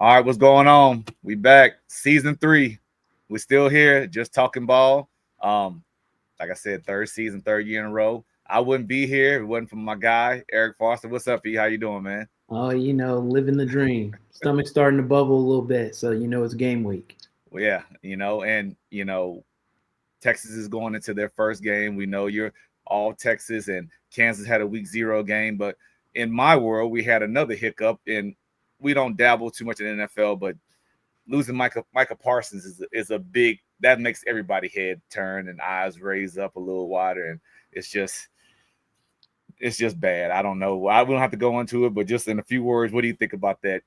All right, what's going on? We back, season 3. We're still here, just talking ball. Um, like I said, third season, third year in a row. I wouldn't be here if it wasn't for my guy, Eric Foster. What's up, E? How you doing, man? Oh, living the dream. Stomach starting to bubble a little bit, so it's game week. Well, yeah, Texas is going into their first game. We know you're all Texas, and Kansas had a week 0 game. But in my world, we had another hiccup, and we don't dabble too much in the NFL, but losing Micah Parsons is a big that makes everybody head turn and eyes raise up a little wider, and it's just it's just bad. I don't know. We don't have to go into it, but just in a few words, what do you think about that?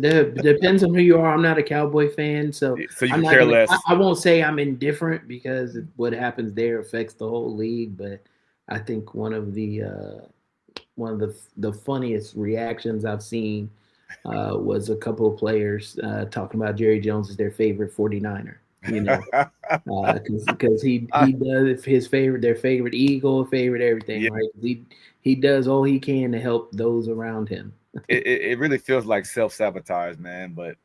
Depends on who you are. I'm not a Cowboy fan, so So you I'm could not care gonna. less. I won't say I'm indifferent because what happens there affects the whole league. But I think one of the funniest reactions I've seen was a couple of players talking about Jerry Jones as their favorite 49er. Because he does his favorite, their favorite Eagle, favorite everything, Yeah, right? He does all he can to help those around him. it really feels like self sabotage, man. But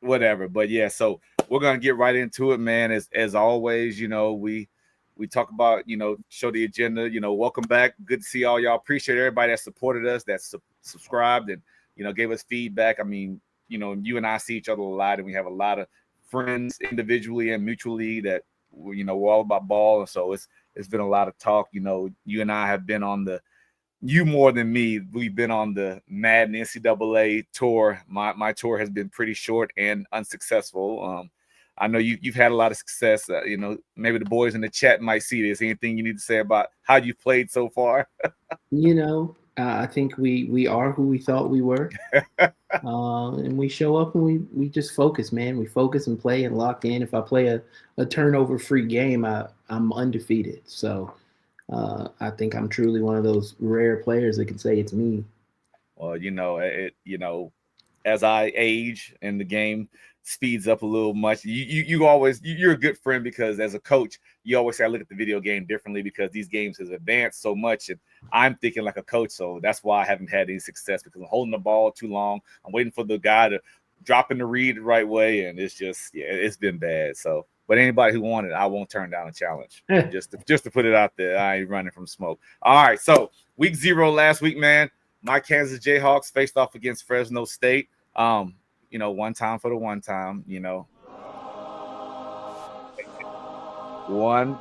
whatever. But yeah, so we're gonna get right into it, man. As always, we talk about show the agenda. Welcome back. Good to see all y'all. Appreciate everybody that supported us, that subscribed, and gave us feedback. I mean, you and I see each other a lot, and we have a lot of friends individually and mutually that we're all about ball, and so it's been a lot of talk. You and I have been on the you more than me. We've been on the Madden NCAA tour. My tour has been pretty short and unsuccessful. I know you've had a lot of success. Maybe the boys in the chat might see this. Anything you need to say about how you've played so far? I think we are who we thought we were, and we show up and we just focus, man. We focus and play and lock in. If I play a turnover free game, I'm undefeated. So I think I'm truly one of those rare players that can say it's me. Well, as I age and the game speeds up a little much, you always you're a good friend because as a coach, you always say I look at the video game differently because these games has advanced so much, and I'm thinking like a coach, so that's why I haven't had any success because I'm holding the ball too long. I'm waiting for the guy to drop in the read the right way, and it's just it's been bad. So, but anybody who wanted, I won't turn down a challenge. Just to put it out there, I ain't running from smoke. All right, so week 0 last week, man. My Kansas Jayhawks faced off against Fresno State. One time for the one time, one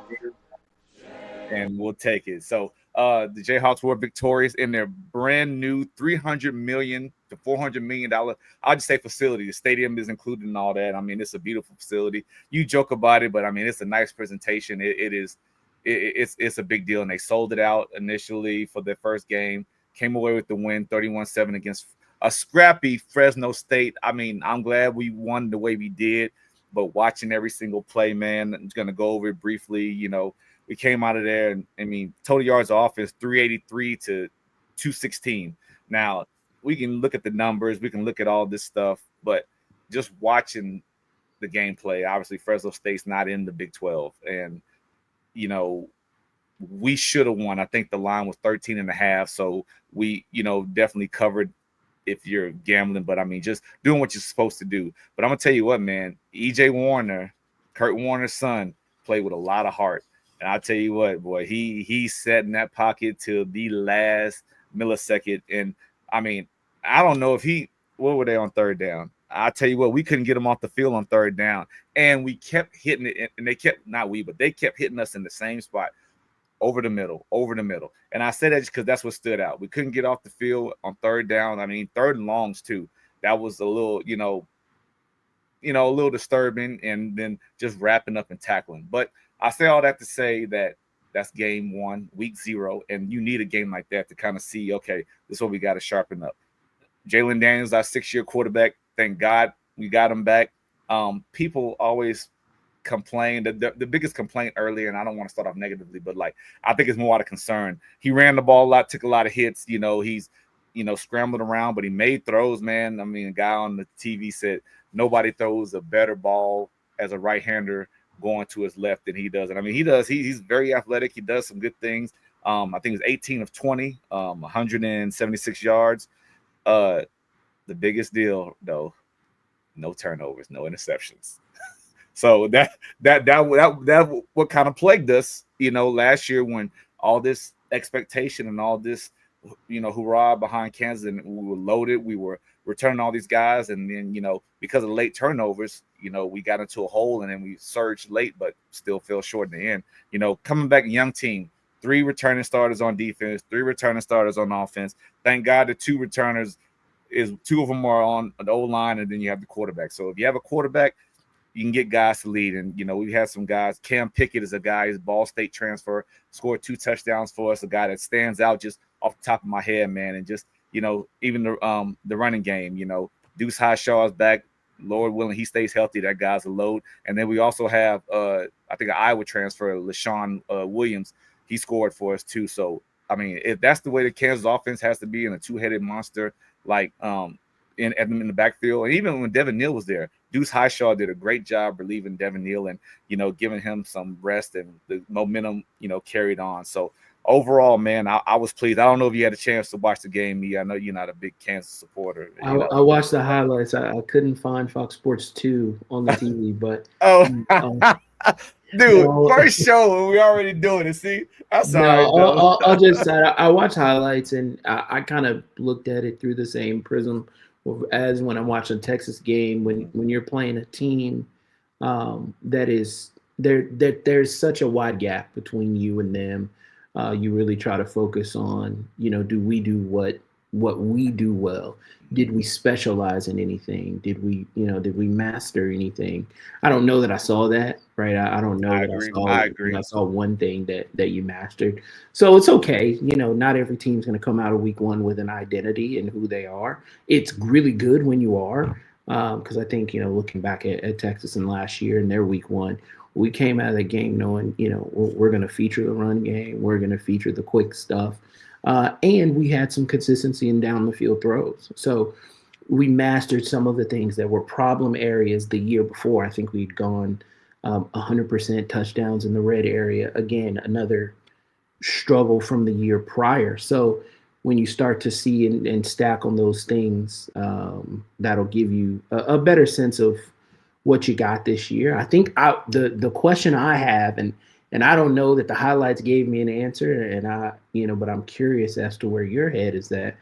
and we'll take it. So the Jayhawks were victorious in their brand new $300 to $400 million. I'll just say facility. The stadium is included in all that. I mean, it's a beautiful facility. You joke about it, but I mean, it's a nice presentation. It is. It's a big deal, and they sold it out initially for their first game. Came away with the win, 31-7 against a scrappy Fresno State. I mean, I'm glad we won the way we did, but watching every single play, man, I'm just gonna go over it briefly. We came out of there, and I mean, total yards of offense 383 to 216. Now we can look at the numbers, we can look at all this stuff, but just watching the gameplay, obviously Fresno State's not in the Big 12, and you know we should have won. I think the line was 13 and a half, so we definitely covered if you're gambling, but I mean, just doing what you're supposed to do. But I'm gonna tell you what, man, EJ Warner, Kurt Warner's son, played with a lot of heart. And I'll tell you what, boy, he sat in that pocket till the last millisecond. And I mean, I don't know if what were they on third down? I tell you what, we couldn't get them off the field on third down, and we kept hitting it, and they kept not we, but they kept hitting us in the same spot, over the middle, over the middle. And I say that just because that's what stood out. We couldn't get off the field on third down. I mean, third and longs too. That was a little, a little disturbing, and then just wrapping up and tackling. But I say all that to say that that's game 1, week 0, and you need a game like that to kind of see, okay, this is what we got to sharpen up. Jalen Daniels, our 6-year quarterback. Thank God we got him back. People always complain that the biggest complaint earlier, and I don't want to start off negatively, but like I think it's more out of concern. He ran the ball a lot, took a lot of hits. He's scrambled around, but he made throws, man. I mean, a guy on the TV said nobody throws a better ball as a right-hander going to his left than he does. And I mean, he does. He's very athletic. He does some good things. I think it was 18 of 20, 176 yards. Uh, The biggest deal though, no turnovers, no interceptions. So that what kind of plagued us, last year when all this expectation and all this, hurrah behind Kansas, and we were loaded, we were returning all these guys, and then because of late turnovers, we got into a hole, and then we surged late, but still fell short in the end. Coming back, young team, three returning starters on defense, three returning starters on offense. Thank God the two returners is two of them are on the O line, and then you have the quarterback. So if you have a quarterback, you can get guys to lead. And, we have some guys. Cam Pickett is a guy, he's Ball State transfer, scored 2 touchdowns for us, a guy that stands out just off the top of my head, man. And just, even the running game, Deuce Highshaw is back. Lord willing, he stays healthy. That guy's a load. And then we also have, I think, an Iowa transfer, LaShawn Williams. He scored for us, too. So, I mean, if that's the way the Kansas offense has to be in a two-headed monster, like in the backfield, and even when Devin Neal was there, Deuce Highshaw did a great job relieving Devin Neal and giving him some rest, and the momentum carried on. So overall, man, I was pleased. I don't know if you had a chance to watch the game. Me, I know you're not a big Kansas supporter. I watched the highlights. I couldn't find Fox Sports 2 on the TV, but Oh, um, dude, no, first show we already doing it. See, that's all no, right though. I'll just say I watch highlights, and I kind of looked at it through the same prism as when I'm watching a Texas game. When you're playing a team that is there's such a wide gap between you and them. You really try to focus on, do we do what we do well? Did we specialize in anything? Did we master anything? I don't know that I saw that, right? I don't know I that agree. I I saw agree. I saw one thing that you mastered. So it's okay. Not every team's going to come out of week one with an identity and who they are. It's really good when you are, because I think, looking back at Texas and last year and their week one, we came out of the game knowing, we're going to feature the run game, we're going to feature the quick stuff, and we had some consistency in down the field throws. So we mastered some of the things that were problem areas the year before. I think we'd gone 100% touchdowns in the red area. Again, another struggle from the year prior. So when you start to see and stack on those things, that'll give you a better sense of what you got this year. I think the question I have, and I don't know that the highlights gave me an answer, and but I'm curious as to where your head is at.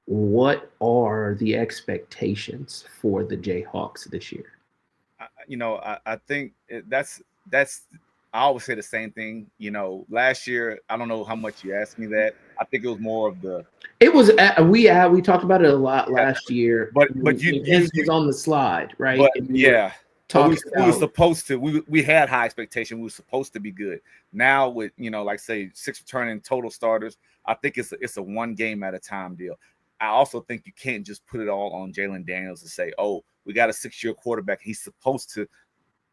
What are the expectations for the Jayhawks this year? I think that's I always say the same thing. Last year, I don't know how much you asked me that. I think it was more of the It was we talked about it a lot yeah, last year but when Kansas was on the slide, right? but And we were yeah, but we talking we were about supposed to we had high expectation. We were supposed to be good. Now with like say 6 returning total starters, I think it's a one game at a time deal. I also think you can't just put it all on Jalen Daniels and say, oh, we got a 6-year quarterback. He's supposed to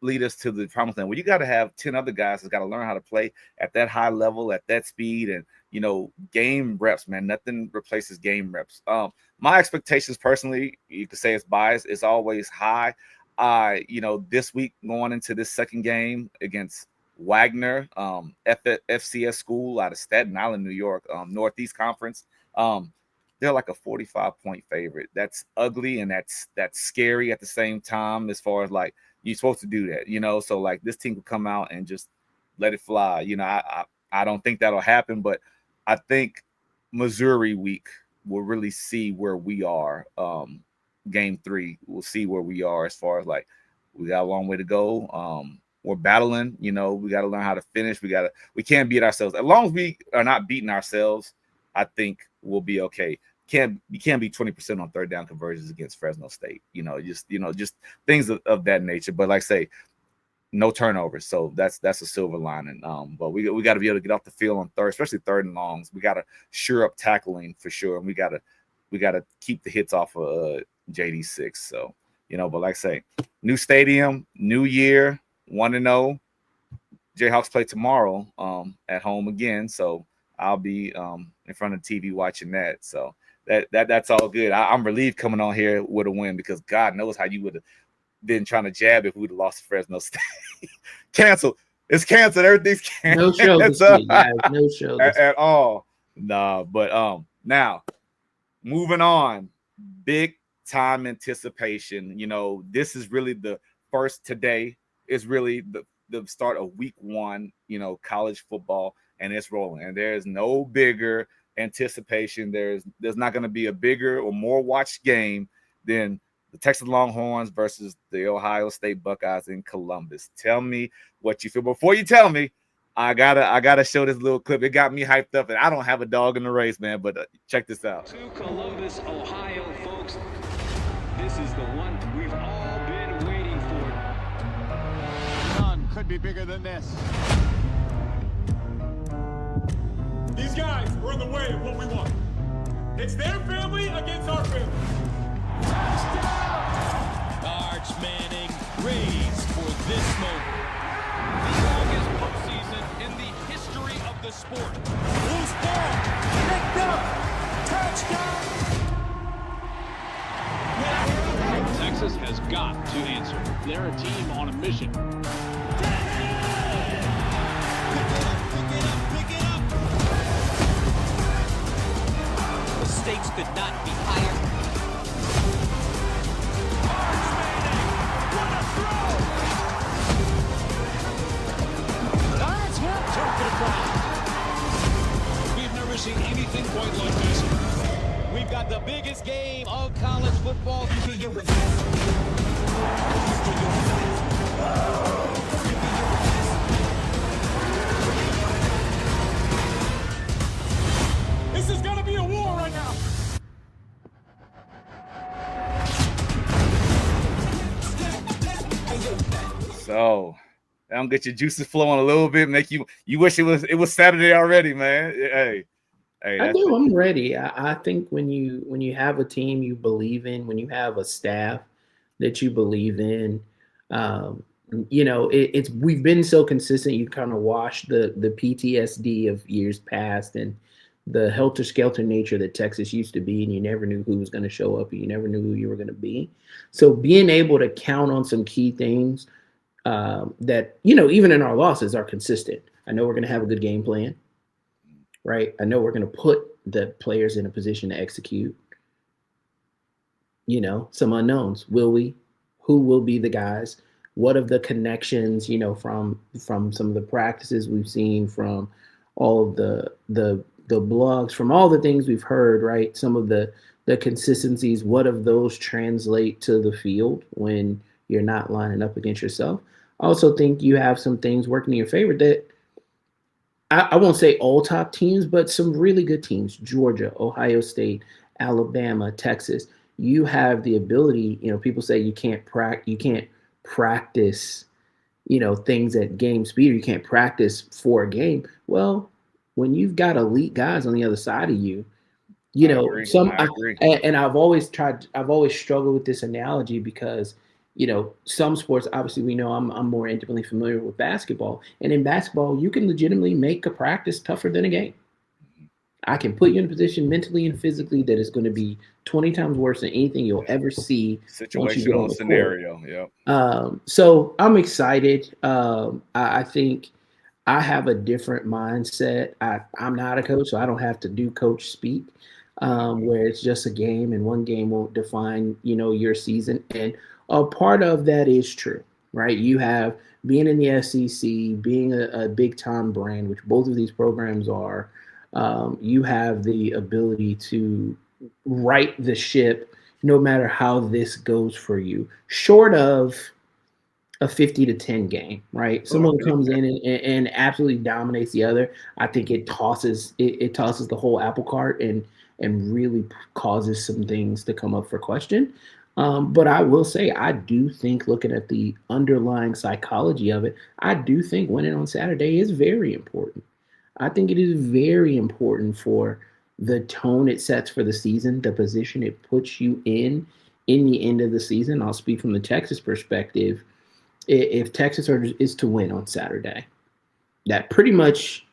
lead us to the promised land. Well, you got to have 10 other guys that's got to learn how to play at that high level, at that speed, and game reps, man. Nothing replaces game reps. My expectations personally, you could say it's biased, it's always high. This week going into this second game against Wagner, FCS school out of Staten Island, New York, Northeast Conference. They're like a 45-point favorite. That's ugly and that's scary at the same time, as far as like you're supposed to do that, So like this team could come out and just let it fly. I don't think that'll happen, but I think Missouri week will really see where we are. Game 3, we'll see where we are as far as like we got a long way to go. We're battling, we got to learn how to finish. We can't beat ourselves. As long as we are not beating ourselves, I think we'll be okay. You can't be 20% on third down conversions against Fresno State. Just things of that nature. But like I say, no turnovers, so that's a silver lining. But we got to be able to get off the field on third, especially third and longs. We got to sure up tackling for sure, and we got to keep the hits off of JD6. So but like I say, new stadium, new year, 1-0. Jayhawks play tomorrow at home again, so I'll be in front of the TV watching that. So that's all good. I'm relieved coming on here with a win, because God knows how you would have been trying to jab if we would have lost to Fresno State. Canceled. It's canceled. Everything's no show canceled this week, guys. No show this at all. Nah, but now moving on. Big time anticipation. This is really the first today is really the start of week one, college football, and it's rolling. And there's no bigger anticipation. There's not going to be a bigger or more watched game than the Texas Longhorns versus the Ohio State Buckeyes in Columbus. Tell me what you feel. Before you tell me, I gotta show this little clip. It got me hyped up, and I don't have a dog in the race, man. But check this out. To Columbus, Ohio, folks. This is the one we've all been waiting for. None could be bigger than this. These guys are in the way of what we want. It's their family against our family. Arch Manning raised for this moment. The longest postseason in the history of the sport. Loose ball, picked up, touchdown. Texas has got to answer. They're a team on a mission. Pick it up. The stakes could not be higher. We've never seen anything quite like this. We've got the biggest game of college football. This is gonna be a war right now. So that'll get your juices flowing a little bit. Make you wish it was Saturday already, man. Hey, I do. I'm ready. I think when you have a team you believe in, when you have a staff that you believe in, it's we've been so consistent. You kind of wash the PTSD of years past and the helter-skelter nature that Texas used to be, and you never knew who was going to show up, and you never knew who you were going to be. So being able to count on some key things that, even in our losses are consistent. I know we're going to have a good game plan, right? I know we're going to put the players in a position to execute. Some unknowns. Will we? Who will be the guys? What of the connections, from some of the practices we've seen, from all of the blogs, from all the things we've heard, right? Some of the consistencies, what of those translate to the field when you're not lining up against yourself? I also think you have some things working in your favor that I won't say all top teams, but some really good teams, Georgia, Ohio State, Alabama, Texas. You have the ability, people say you can't practice, things at game speed, or you can't practice for a game. Well, when you've got elite guys on the other side of you, I agree. And I've always struggled with this analogy because, some sports, obviously we know I'm more intimately familiar with basketball. And in basketball, you can legitimately make a practice tougher than a game. I can put you in a position mentally and physically that is going to be 20 times worse than anything you'll ever see. Situational scenario. Yeah. So I'm excited. I think I have a different mindset. I'm not a coach, so I don't have to do coach speak, where it's just a game and one game won't define, your season. And a part of that is true, right? You have being in the SEC, being a big time brand, which both of these programs are. You have the ability to right the ship no matter how this goes for you, short of a 50-10 game, right? Someone comes in and absolutely dominates the other. I think it tosses the whole apple cart and really causes some things to come up for question. But I will say, I do think, looking at the underlying psychology of it, I do think winning on Saturday is very important. I think it is very important for the tone it sets for the season, the position it puts you in the end of the season. I'll speak from the Texas perspective. If Texas is to win on Saturday, that pretty much,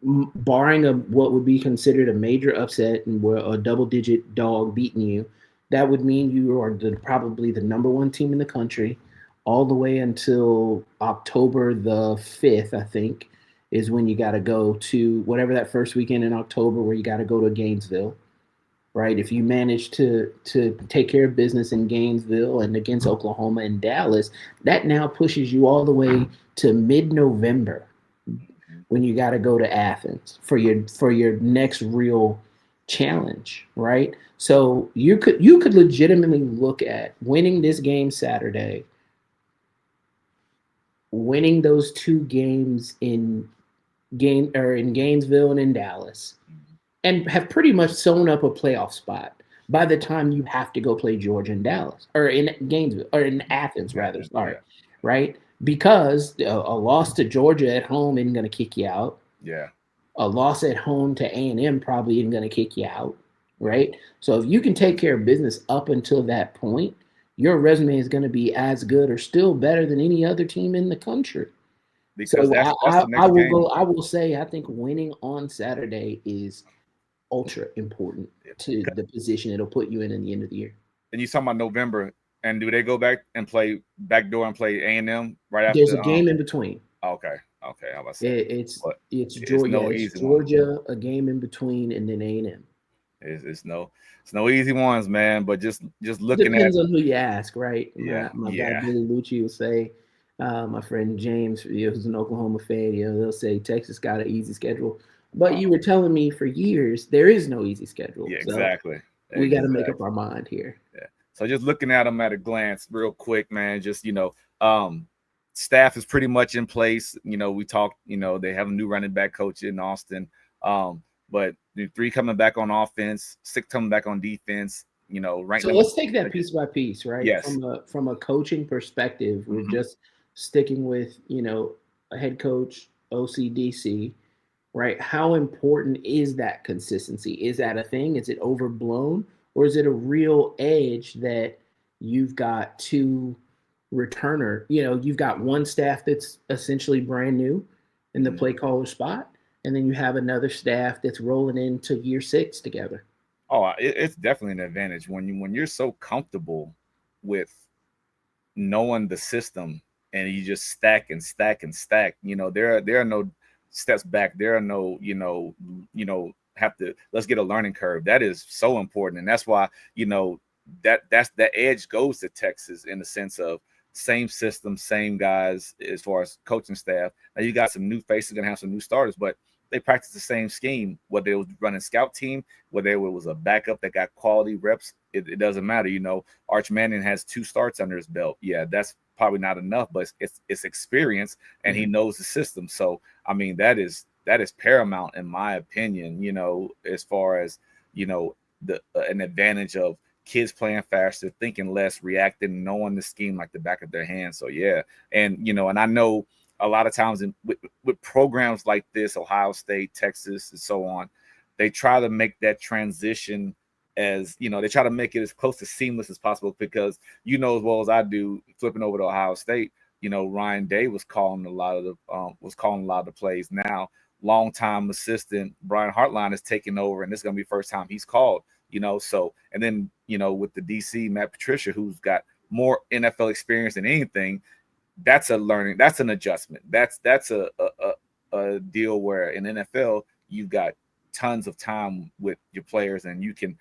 barring what would be considered a major upset and where a double-digit dog beating you, that would mean you are probably the number one team in the country all the way until October the 5th, I think, is when you got to go to whatever that first weekend in October where you got to go to Gainesville. right? If you manage to take care of business in Gainesville and against Oklahoma and Dallas, that now pushes you all the way to mid-November when you got to go to Athens for your next real challenge, right? So you could legitimately look at winning this game Saturday, winning those two games in Gainesville and in Dallas, and have pretty much sewn up a playoff spot by the time you have to go play Georgia and Dallas, or in Gainesville, or in Athens rather. Sorry, Yeah. right? Because a loss to Georgia at home isn't going to kick you out. Yeah. A loss at home to A&M probably isn't going to kick you out, right? So if you can take care of business up until that point, your resume is going to be as good or still better than any other team in the country. Because So that's the I next will game. go. I will say I think winning on Saturday is ultra important to the position it'll put you in the end of the year. And you talking about November, and do they go back and play backdoor and play A&M right There's after? a game in between. Okay, how about say? But It's it's Georgia. no It's easy one. Georgia, a game in between, and then A&M. It's no easy ones, man. But just looking at Depends on who you ask, right? My guy yeah. Billy Lucci will say, my friend James, who's an Oklahoma fan, they'll say Texas got an easy schedule. But you were telling me for years there is no easy schedule. Yeah, So exactly. we got to make up our mind here. Yeah. So just looking at them at a glance, real quick, man. Just staff is pretty much in place. We talked. They have a new running back coach in Austin. But the 3 coming back on offense, 6 coming back on defense. Right So number. let's take that piece by piece, right? Yes. From a coaching perspective, we're Mhm. just sticking with a head coach, OCDC, right? How important is that consistency? Is that a thing? Is it overblown, or is it a real edge that you've got two returner? You've got one staff that's essentially brand new in the Mhm. play caller spot, and then you have another staff that's rolling into year 6 together. Oh, it's definitely an advantage when you're so comfortable with knowing the system and you just stack and stack and stack. There are no steps back. There are no have to let's get a learning curve. That is so important, and that's why that's that edge goes to Texas in the sense of same system, same guys as far as coaching staff. Now you got some new faces, gonna have some new starters, but they practice the same scheme. Whether it was running scout team, whether it was a backup that got quality reps, it doesn't matter. Arch Manning has 2 starts under his belt. Yeah, that's probably not enough, but it's experience and he knows the system. So I mean that is paramount in my opinion. As far as the an advantage of kids playing faster, thinking less, reacting, knowing the scheme like the back of their hand. So yeah, and I know a lot of times with programs like this, Ohio State, Texas, and so on, they try to make that transition as they try to make it as close to seamless as possible because as well as I do, flipping over to Ohio State, Ryan Day was calling a lot of the plays. Now, longtime assistant Brian Hartline is taking over, and this is gonna be the first time he's called. So and then with the DC Matt Patricia, who's got more NFL experience than anything, that's an adjustment. That's a deal where in NFL you've got tons of time with your players and you can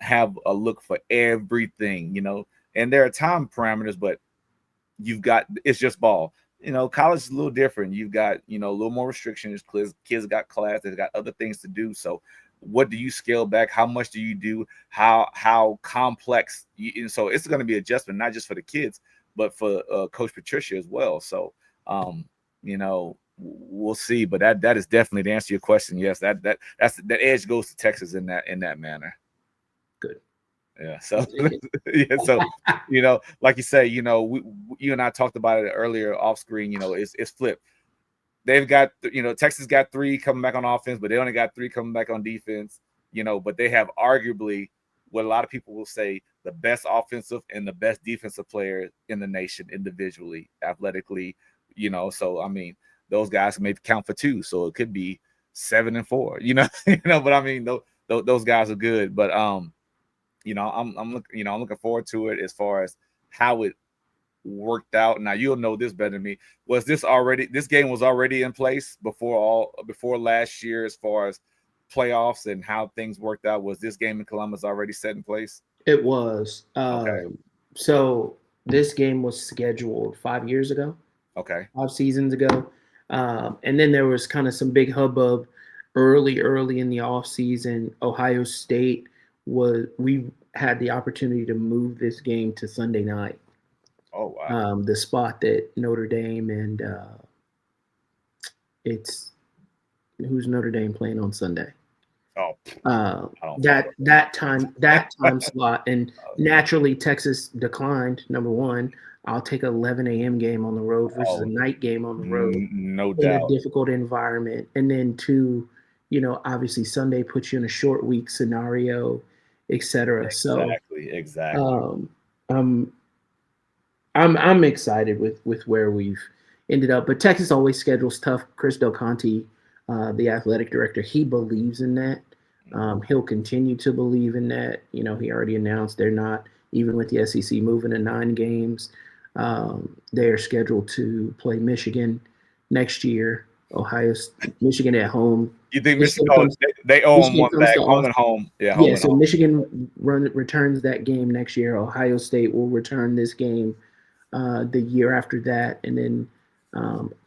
have a look for everything, and there are time parameters, but it's just ball. College is a little different. You've got, a little more restrictions. Kids got class, they've got other things to do. So what do you scale back? How much do you do? How complex? And so it's going to be adjustment, not just for the kids, but for Coach Patricia as well. So, we'll see. But that is definitely to answer your question. Yes, that edge goes to Texas in that manner. Good. Yeah. So yeah. So like you say, you and I talked about it earlier off screen. It's flipped. They've got Texas got 3 coming back on offense, but they only got 3 coming back on defense. But they have arguably what a lot of people will say the best offensive and the best defensive player in the nation individually, athletically. So I mean, those guys maybe count for 2, so it could be 7 and 4. But I mean, those guys are good. But I'm looking forward to it as far as how it worked out. Now you'll know this better than me. This game was already in place before last year as far as playoffs and how things worked out, was this game in Columbus already set in place? It was. Okay. So this game was scheduled 5 years ago, Okay. 5 seasons ago. And then there was kind of some big hubbub early in the off season. Ohio State we had the opportunity to move this game to Sunday night. Oh wow. The spot that Notre Dame and it's who's Notre Dame playing on Sunday? Oh, That time slot, and naturally Texas declined. Number one, I'll take an 11 a.m. game on the road versus a night game on the road no in a doubt. difficult environment. And then two, obviously Sunday puts you in a short week scenario, etc. Exactly. I'm excited with where we've ended up. But Texas always schedules tough. Chris Del Conte, the athletic director, he believes in that. He'll continue to believe in that. He already announced they're not, even with the SEC moving to 9 games, they are scheduled to play Michigan next year. Michigan at home. You think Michigan? They owe them one back, home and home. Yeah, home and so home. Michigan returns that game next year. Ohio State will return this game the year after that, and then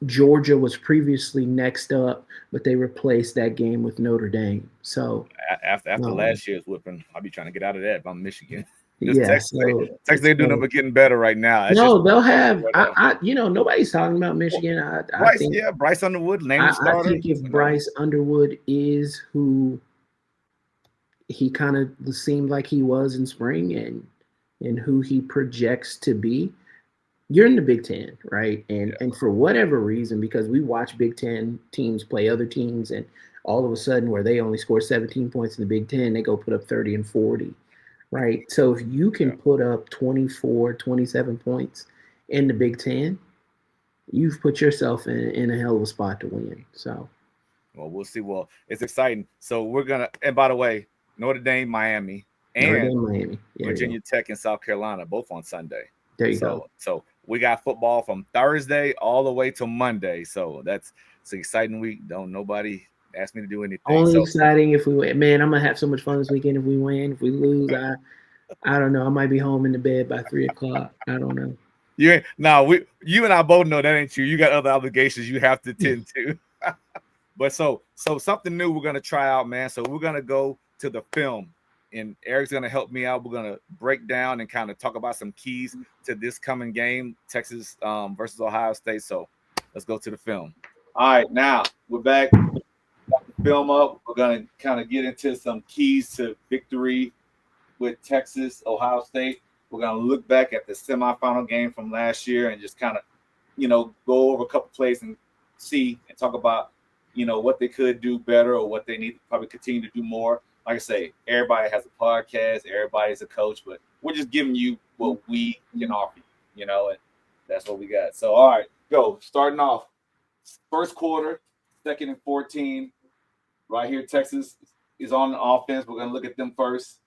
Georgia was previously next up, but they replaced that game with Notre Dame. So after last year's whipping, I'll be trying to get out of that if I'm Michigan. Yeah, Texas ain't doing nothing but getting better right now. They'll have. Nobody's talking about Michigan. I think Bryce Underwood, name starter. I think if Bryce Underwood is who he kind of seemed like he was in spring, and who he projects to be, you're in the Big Ten, right? And for whatever reason, because we watch Big Ten teams play other teams, and all of a sudden, where they only score 17 points in the Big Ten, they go put up 30 and 40. Right. So if you can put up 24, 27 points in the Big Ten, you've put yourself in a hell of a spot to win. So, well, we'll see. Well, it's exciting. So we're gonna. And by the way, Notre Dame, Miami, and Virginia Tech and South Carolina, both on Sunday. There you go. So we got football from Thursday all the way to Monday. So it's an exciting week. Don't nobody ask me to do anything. Only exciting if we win. Man, I'm gonna have so much fun this weekend if we win. If we lose, I don't know. I might be home in the bed by 3:00. I don't know. You and I both know that ain't true. You got other obligations you have to tend to. But so something new we're gonna try out, man. So we're gonna go to the film, and Eric's gonna help me out. We're gonna break down and kind of talk about some keys to this coming game, Texas versus Ohio State. So let's go to the film. All right, now we're back. Film up. We're gonna kind of get into some keys to victory with Texas, Ohio State. We're gonna look back at the semifinal game from last year and just kind of, go over a couple plays and see and talk about, what they could do better or what they need to probably continue to do more. Like I say, everybody has a podcast, everybody's a coach, but we're just giving you what we can offer you, and that's what we got. So, all right, go. Starting off, first quarter, 2nd and 14. Right here, Texas is on the offense. We're going to look at them first.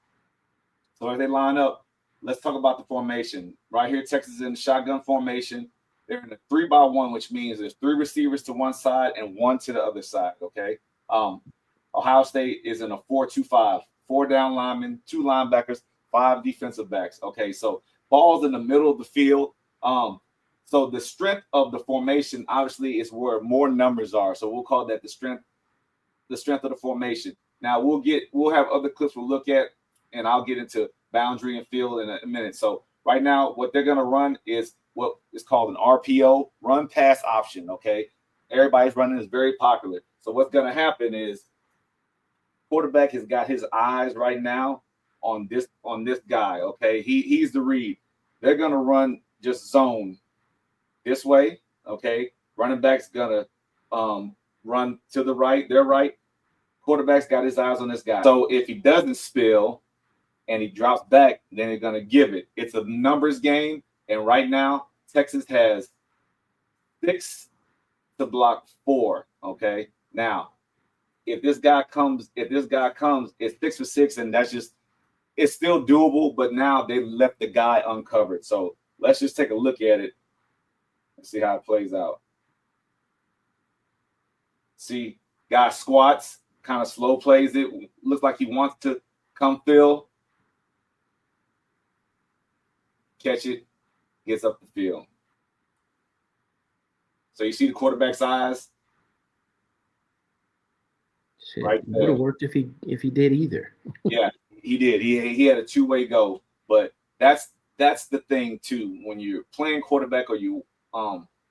So as they line up, let's talk about the formation. Right here, Texas is in shotgun formation. They're in a 3-by-1, which means there's 3 receivers to one side and 1 to the other side, okay? Ohio State is in a 4-2-5. 4 down linemen, 2 linebackers, 5 defensive backs, okay? So ball's in the middle of the field. So the strength of the formation, obviously, is where more numbers are. So we'll call that the strength of the formation. Now we'll have other clips we'll look at, and I'll get into boundary and field in a minute. So right now, what they're going to run is what is called an RPO, run pass option. Okay, everybody's running is very popular. So what's going to happen is quarterback has got his eyes right now on this guy. Okay, he's the read. They're going to run just zone this way. Okay, running back's going to run to the right. They're right. Quarterback's got his eyes on this guy. So if he doesn't spill and he drops back, then they're going to give it. It's a numbers game. And right now, Texas has 6 to block 4. Okay. Now, if this guy comes, it's 6 for 6, and it's still doable, but now they left the guy uncovered. So let's just take a look at it and see how it plays out. See, guy squats. kind of slow plays it. Looks like he wants to come fill, catch it, gets up the field. So you see the quarterback's eyes. Shit, Right it would there. have worked if he did either. Yeah, he did. He had a two-way go, but that's the thing too. When you're playing quarterback or you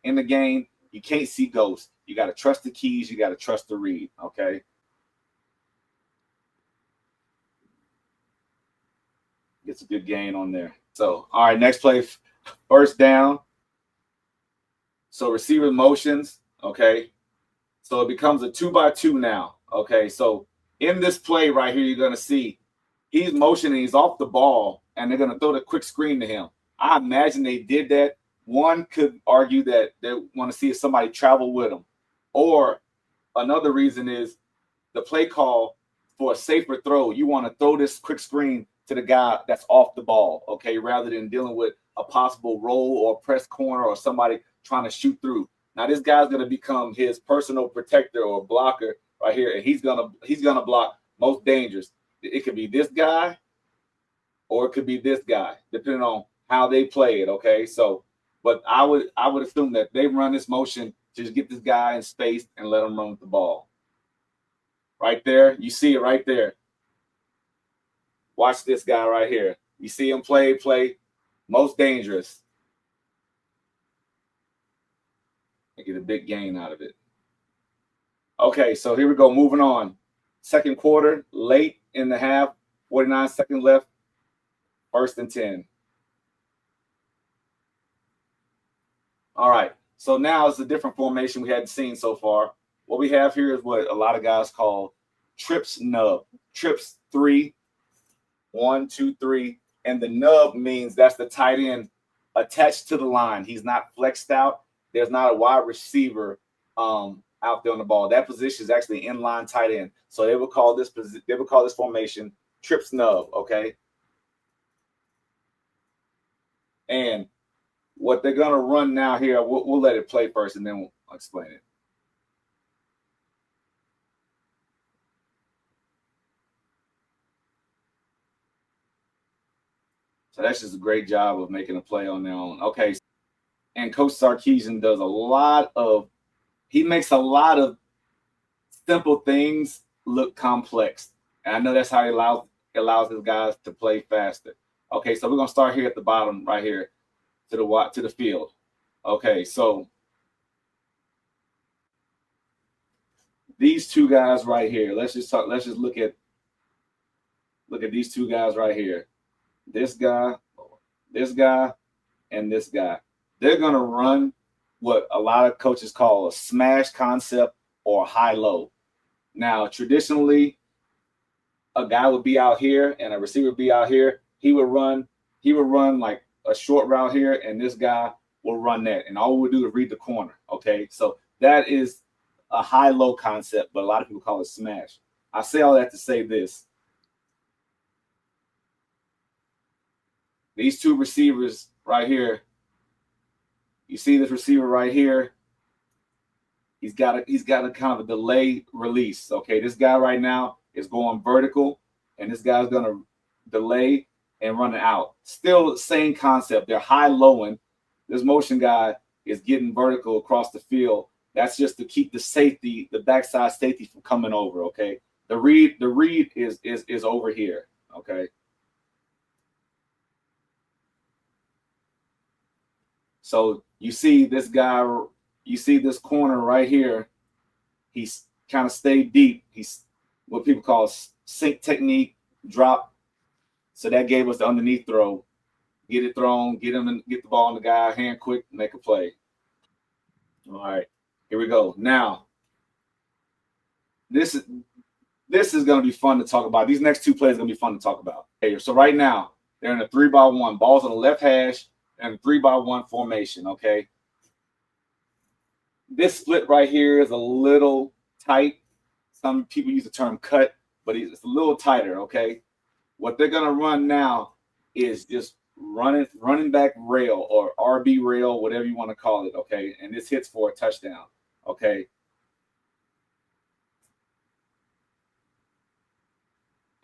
in the game, you can't see ghosts. You got to trust the keys. You got to trust the read. Okay. Gets a good gain on there. So all right, next play, first down. So receiver motions. Okay. So it becomes a 2-by-2 now. Okay. So in this play right here, you're gonna see he's motioning, he's off the ball, and they're going to throw the quick screen to him. I imagine they did that. One could argue that they want to see if somebody travel with them. Or another reason is the play call for a safer throw. You want to throw this quick screen to the guy that's off the ball, okay, rather than dealing with a possible roll or press corner or somebody trying to shoot through. Now this guy's going to become his personal protector or blocker right here, and he's gonna block most dangerous. It could be this guy or it could be this guy, depending on how they play it. Okay. So, but I would assume that they run this motion to just get this guy in space and let him run with the ball. Right there. You see it right there. Watch this guy right here. You see him play most dangerous. And get a big gain out of it. Okay, so here we go. Moving on. Second quarter, late in the half, 49 seconds left, 1st and 10. All right, so now it's a different formation we hadn't seen so far. What we have here is what a lot of guys call trips nub. Trips 3, 1, 2, 3, and the nub means that's the tight end attached to the line. He's not flexed out. There's not a wide receiver out there on the ball. That position is actually inline tight end. So they would call this formation trips nub, okay? And what they're gonna run now here, we'll let it play first and then we'll explain it. So that's just a great job of making a play on their own. Okay. And Coach Sarkisian does he makes a lot of simple things look complex. And I know that's how he allows his guys to play faster. Okay, so we're gonna start here at the bottom right here to the field. Okay, so these two guys right here. Let's just look at these two guys right here. This guy, and this guy. They're gonna run what a lot of coaches call a smash concept or high-low. Now, traditionally, a guy would be out here and a receiver would be out here. He would run like a short route here, and this guy will run that. And all we would do is read the corner. Okay, so that is a high-low concept, but a lot of people call it smash. I say all that to say this. These two receivers right here, you see this receiver right here, he's got a kind of a delay release. Okay, this guy right now is going vertical, and this guy's going to delay and run it out. Still same concept. They're high-lowing. This motion guy is getting vertical across the field. That's just to keep the backside safety from coming over. Okay, the read is over here. Okay. So you see this guy, you see this corner right here. He's kind of stayed deep. He's what people call sink technique, drop. So that gave us the underneath throw. Get it thrown, get the ball on the guy, hand quick, make a play. All right, here we go. Now, this is going to be fun to talk about. These next two plays are going to be fun to talk about. Okay, so right now, they're in a 3-by-1. Ball's on the left hash and 3-by-1 formation, okay? This split right here is a little tight. Some people use the term cut, but it's a little tighter, okay? What they're going to run now is just running back rail or RB rail, whatever you want to call it, okay? And this hits for a touchdown, okay?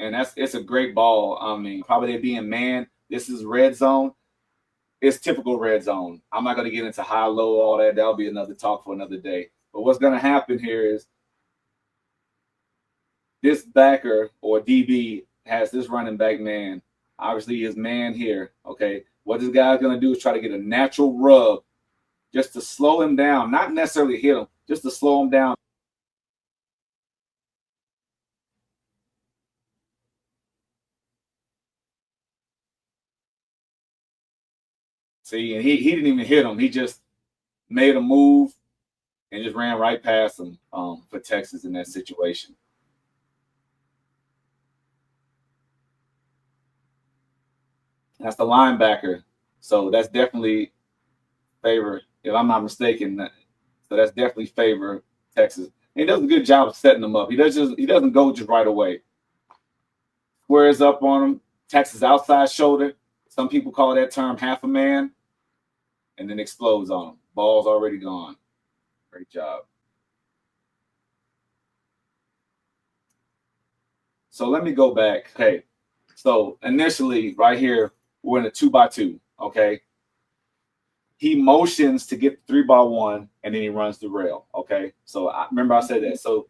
And it's a great ball. I mean, probably they being man. This is red zone. It's typical red zone. I'm not going to get into high, low, all that. That'll be another talk for another day. But what's going to happen here is this backer or DB has this running back man. Obviously, his man here. Okay, what this guy's going to do is try to get a natural rub just to slow him down, not necessarily hit him, just to slow him down. See, and he didn't even hit him. He just made a move and just ran right past him for Texas in that situation. That's the linebacker. So that's definitely favor, if I'm not mistaken. So that's definitely favor Texas. And he does a good job of setting them up. He doesn't go just right away. Squares up on him. Texas outside shoulder. Some people call that term half a man. And then explodes on him. Ball's already gone. Great job. So let me go back. Okay. So initially, right here, we're in a 2x2. Okay. He motions to get 3x1, and then he runs the rail. Okay. So I remember I said that. So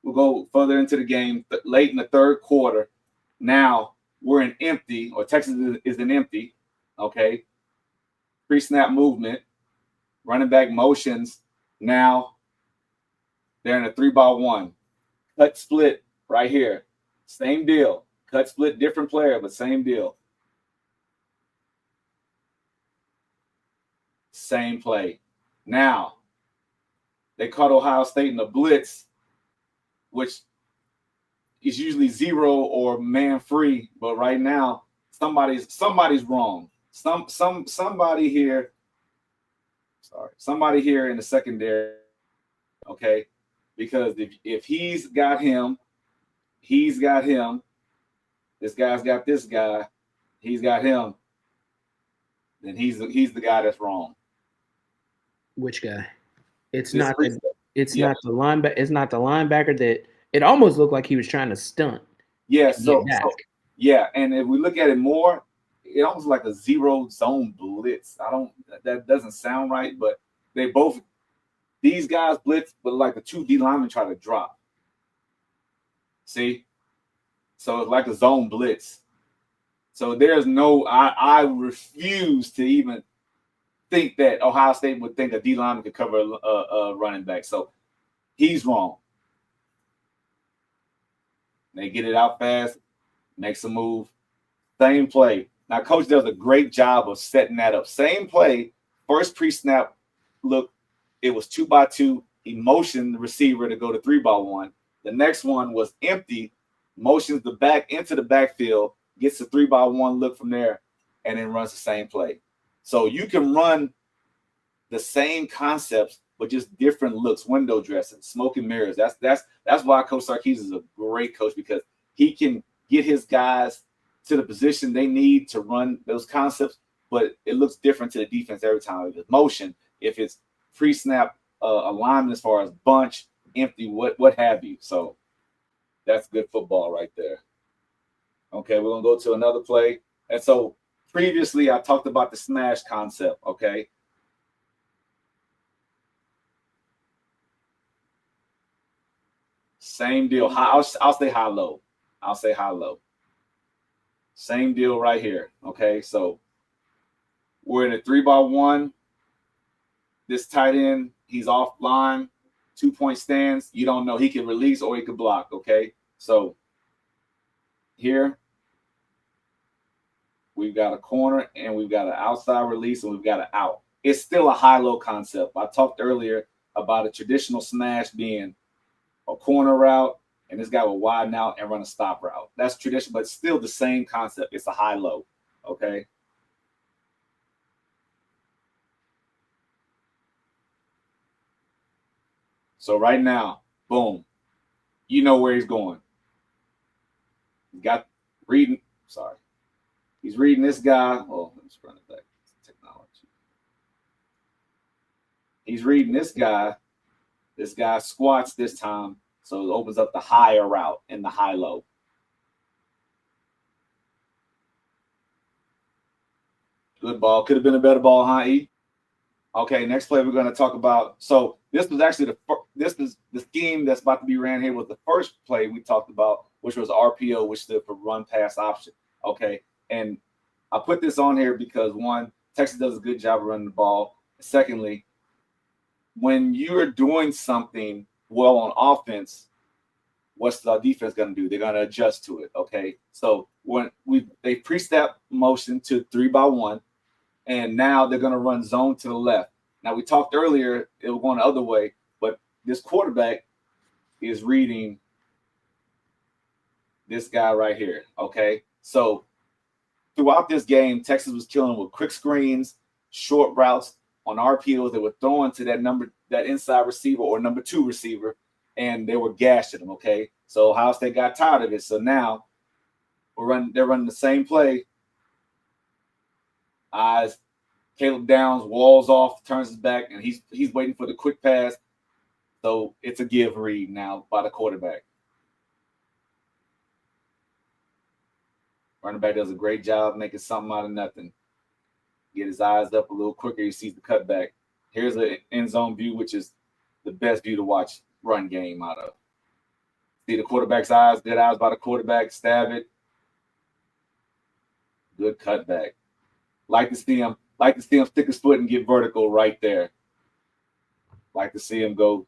we'll go further into the game. Late in the third quarter. Now we're in empty, or Texas is in empty. Okay. Pre-snap movement. Running back motions. Now they're in a 3x1. Cut split right here. Same deal. Cut split, different player, but same deal. Same play. Now, they caught Ohio State in the blitz, which is usually zero or man free, but right now somebody's wrong. Somebody here in the secondary, okay? Because if he's got him, this guy's got this guy, he's got him, then he's the guy that's wrong. Which guy? It's This not freak- the it's yeah. not the linebacker. It's not the linebacker that it almost looked like he was trying to stunt. Yeah, and get back. yeah, and if we look at it more, it almost like a zero zone blitz. That doesn't sound right, but these guys blitz, but like the two D linemen try to drop. See? So it's like a zone blitz. So there's no, I refuse to even think that Ohio State would think a D lineman could cover a running back. So he's wrong. They get it out fast, makes a move. Same play. Now, coach does a great job of setting that up. Same play, first pre-snap look, it was 2x2. He motioned the receiver to go to 3x1. The next one was empty, motions the back into the backfield, gets the 3x1 look from there, and then runs the same play. So you can run the same concepts, but just different looks, window dressing, smoke and mirrors. That's why Coach Sarkis is a great coach, because he can get his guys to the position they need to run those concepts, but it looks different to the defense every time. If it's motion, if it's pre-snap alignment as far as bunch, empty, what have you. So that's good football right there. Okay, we're going to go to another play. And so previously I talked about the smash concept, okay? Same deal. I'll say high-low. I'll say high-low. Same deal right here, okay? So we're in a 3x1. This tight end, he's offline, 2-point stance. You don't know. He can release or he can block, okay? So here, we've got a corner and we've got an outside release and we've got an out. It's still a high-low concept. I talked earlier about a traditional smash being a corner route, and this guy will widen out and run a stop route. That's traditional, but still the same concept. It's a high-low, okay? So right now, boom, you know where he's going. He's reading this guy. Oh, let's run it back. Technology. He's reading this guy. This guy squats this time, so it opens up the higher route in the high-low. Good ball. Could have been a better ball, huh, E? Okay, next play we're going to talk about. So this was actually this is the scheme that's about to be ran here was the first play we talked about, which was RPO, which stood for run pass option. Okay, and I put this on here because one, Texas does a good job of running the ball. Secondly, when you're doing something well on offense, what's the defense going to do? They're going to adjust to it. Okay, so when they pre-snap motion to 3-by-1. And now they're going to run zone to the left. Now, we talked earlier, it was going the other way, but this quarterback is reading this guy right here, okay? So throughout this game, Texas was killing with quick screens, short routes on RPOs. They were throwing to that inside receiver or number 2 receiver, and they were gashing them, okay? So Ohio State got tired of it. So now they're running the same play. Eyes Caleb Downs walls off, turns his back, and he's waiting for the quick pass. So it's a give read now by the quarterback. Running back does a great job making something out of nothing. Get his eyes up a little quicker. He sees the cutback. Here's an end zone view, which is the best view to watch run game out of. See the quarterback's eyes, good eyes by the quarterback, stab it. Good cutback. Like to see him stick his foot and get vertical right there. Like to see him go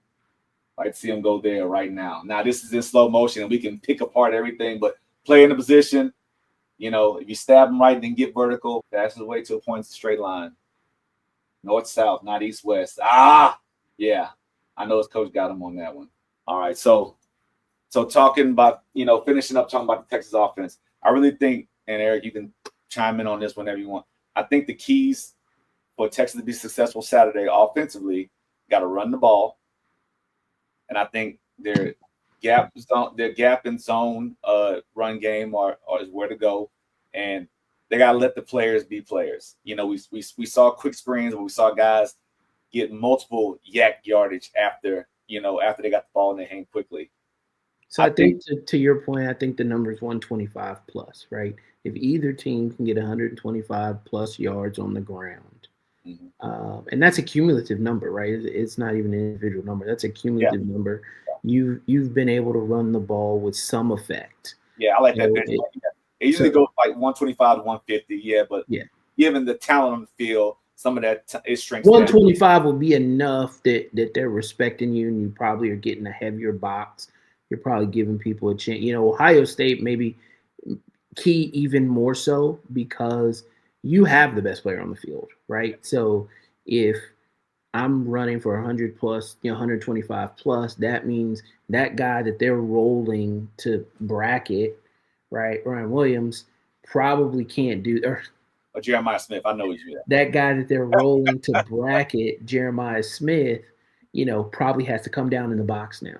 there right now. Now this is in slow motion and we can pick apart everything, but play in the position. If you stab him right and then get vertical, that's the way to a point straight line. North south, not east west. Yeah. I know his coach got him on that one. All right, so talking about finishing up talking about the Texas offense, I really think, and Eric, you can chime in on this whenever you want. I think the keys for Texas to be successful Saturday offensively got to run the ball, and I think their gap and zone run game is where to go, and they got to let the players be players. We saw quick screens, and we saw guys get multiple yak yardage after they got the ball in their hand quickly. So I think to your point, I think the number is 125 plus, right? If either team can get 125 plus yards on the ground, and that's a cumulative number, right? It's not even an individual number. That's a cumulative number. You've been able to run the ball with some effect. Yeah, I like that. It usually goes like 125 to 150. But given the talent on the field, some of that is strength. 125 will be enough that they're respecting you, and you probably are getting a heavier box. You're probably giving people a chance. Ohio State maybe key even more so because you have the best player on the field, right? So if I'm running for 100 plus, 125 plus, that means that guy that they're rolling to bracket, right, Ryan Williams, probably can't do – or Jeremiah Smith, I know he's that guy that they're rolling to bracket, Jeremiah Smith, probably has to come down in the box now.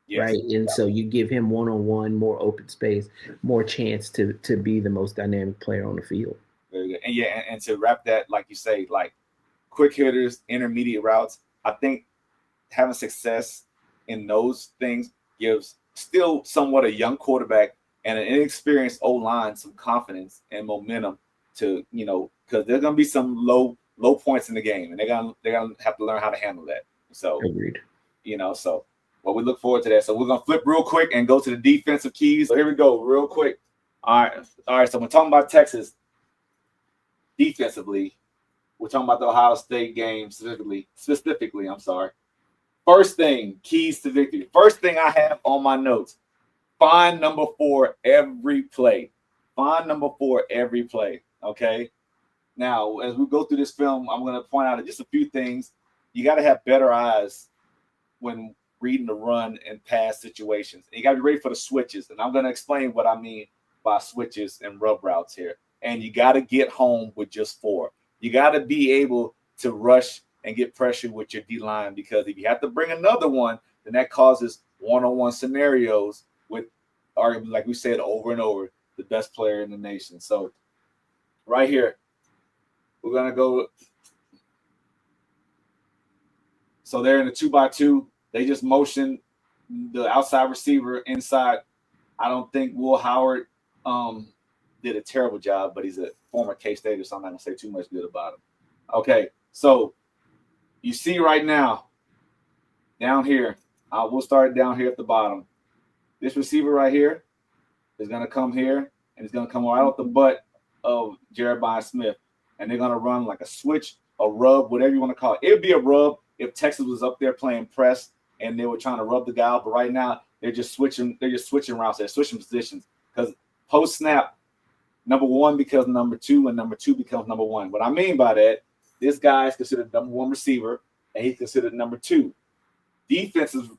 Yes. Right. And so you give him one-on-one, more open space, more chance to be the most dynamic player on the field. Very good. And and to wrap that, like you say, like quick hitters, intermediate routes, I think having success in those things gives still somewhat a young quarterback and an inexperienced O-line some confidence and momentum to, because there's gonna be some low points in the game, and they're gonna have to learn how to handle that. So agreed. So well, we look forward to that. So we're going to flip real quick and go to the defensive keys. So here we go real quick. All right. So we're talking about Texas defensively. We're talking about the Ohio State game specifically. I'm sorry. First thing, keys to victory. First thing I have on my notes, find number 4 every play. Find number 4 every play. Okay. Now, as we go through this film, I'm going to point out just a few things. You got to have better eyes when reading the run and pass situations. And you got to be ready for the switches. And I'm going to explain what I mean by switches and rub routes here. And you got to get home with just 4. You got to be able to rush and get pressure with your D-line, because if you have to bring another one, then that causes one-on-one scenarios with, arguably, like we said over and over, the best player in the nation. So right here, we're going to go. So they're in a 2-by-2. They just motion the outside receiver inside. I don't think Will Howard did did a terrible job, but he's a former K-State, so I'm not going to say too much good about him. Okay, so you see right now, down here, we'll start down here at the bottom. This receiver right here is going to come here, and it's going to come right off the butt of Jeremiah Smith. And they're going to run like a switch, a rub, whatever you want to call it. It would be a rub if Texas was up there playing press and they were trying to rub the guy out. But right now, they're just switching routes. They're switching positions because post-snap, number one becomes number two, and number two becomes number one. What I mean by that, this guy is considered number one receiver, and he's considered number two. Defenses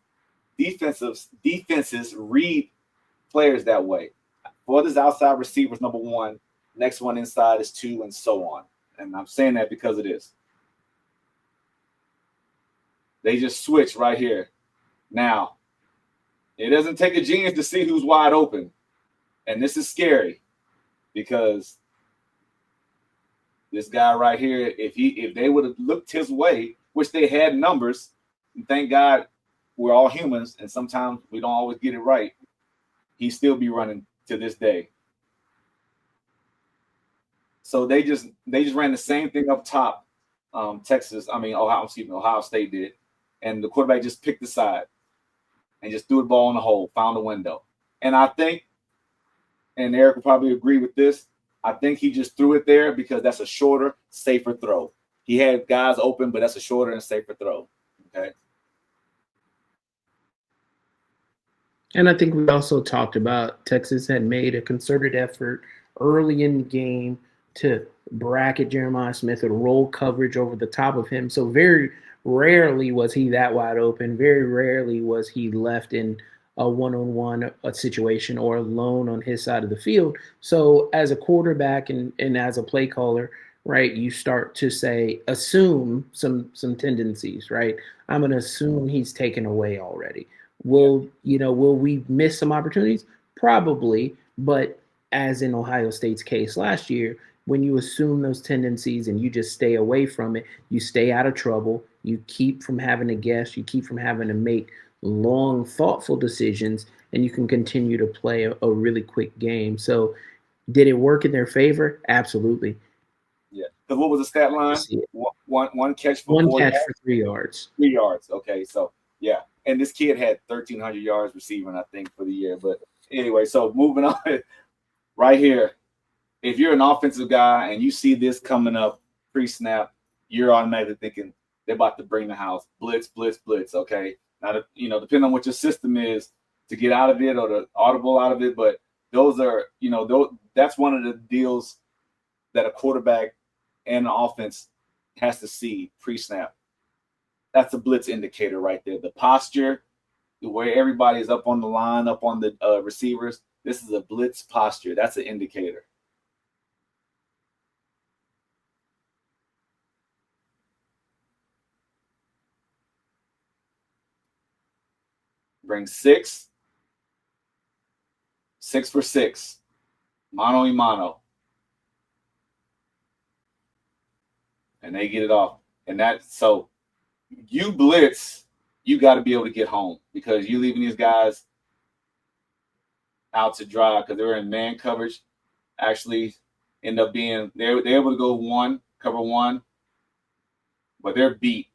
read players that way. For this outside receivers, number one, next one inside is two, and so on. And I'm saying that because of this. They just switch right here. Now, it doesn't take a genius to see who's wide open. And this is scary because this guy right here, if they would have looked his way, which they had numbers, and thank God we're all humans, and sometimes we don't always get it right, he'd still be running to this day. So they just ran the same thing up top. Ohio State did, and the quarterback just picked the side and just threw the ball in the hole, found a window. And I think, and Eric will probably agree with this, I think he just threw it there because that's a shorter, safer throw. He had guys open, but that's a shorter and safer throw. Okay. And I think we also talked about Texas had made a concerted effort early in the game to bracket Jeremiah Smith and roll coverage over the top of him. So very rarely was he that wide open. Very rarely was he left in a one-on-one situation or alone on his side of the field. So as a quarterback and as a play caller, right, you start to assume some tendencies, right? I'm going to assume he's taken away already. Will we miss some opportunities? Probably, but as in Ohio State's case last year, when you assume those tendencies and you just stay away from it, you stay out of trouble, you keep from having to guess, you keep from having to make long, thoughtful decisions, and you can continue to play a really quick game. So did it work in their favor? Absolutely. Yeah. Because what was the stat line? One catch for 3 yards. 3 yards. Okay, so yeah. And this kid had 1,300 yards receiving, I think, for the year. But anyway, so moving on right here. If you're an offensive guy and you see this coming up pre-snap, you're automatically thinking they're about to bring the house. Blitz, blitz, blitz, okay? Now, depending on what your system is to get out of it or the audible out of it, but those are, that's one of the deals that a quarterback and an offense has to see pre-snap. That's a blitz indicator right there. The posture, where everybody is up on the line, up on the receivers, this is a blitz posture. That's an indicator. Bring 6 for 6, mano y mano. And they get it off. And so you blitz, you got to be able to get home because you leaving these guys out to dry because they're in man coverage. Actually end up being, they're able to go cover one, but they're beat.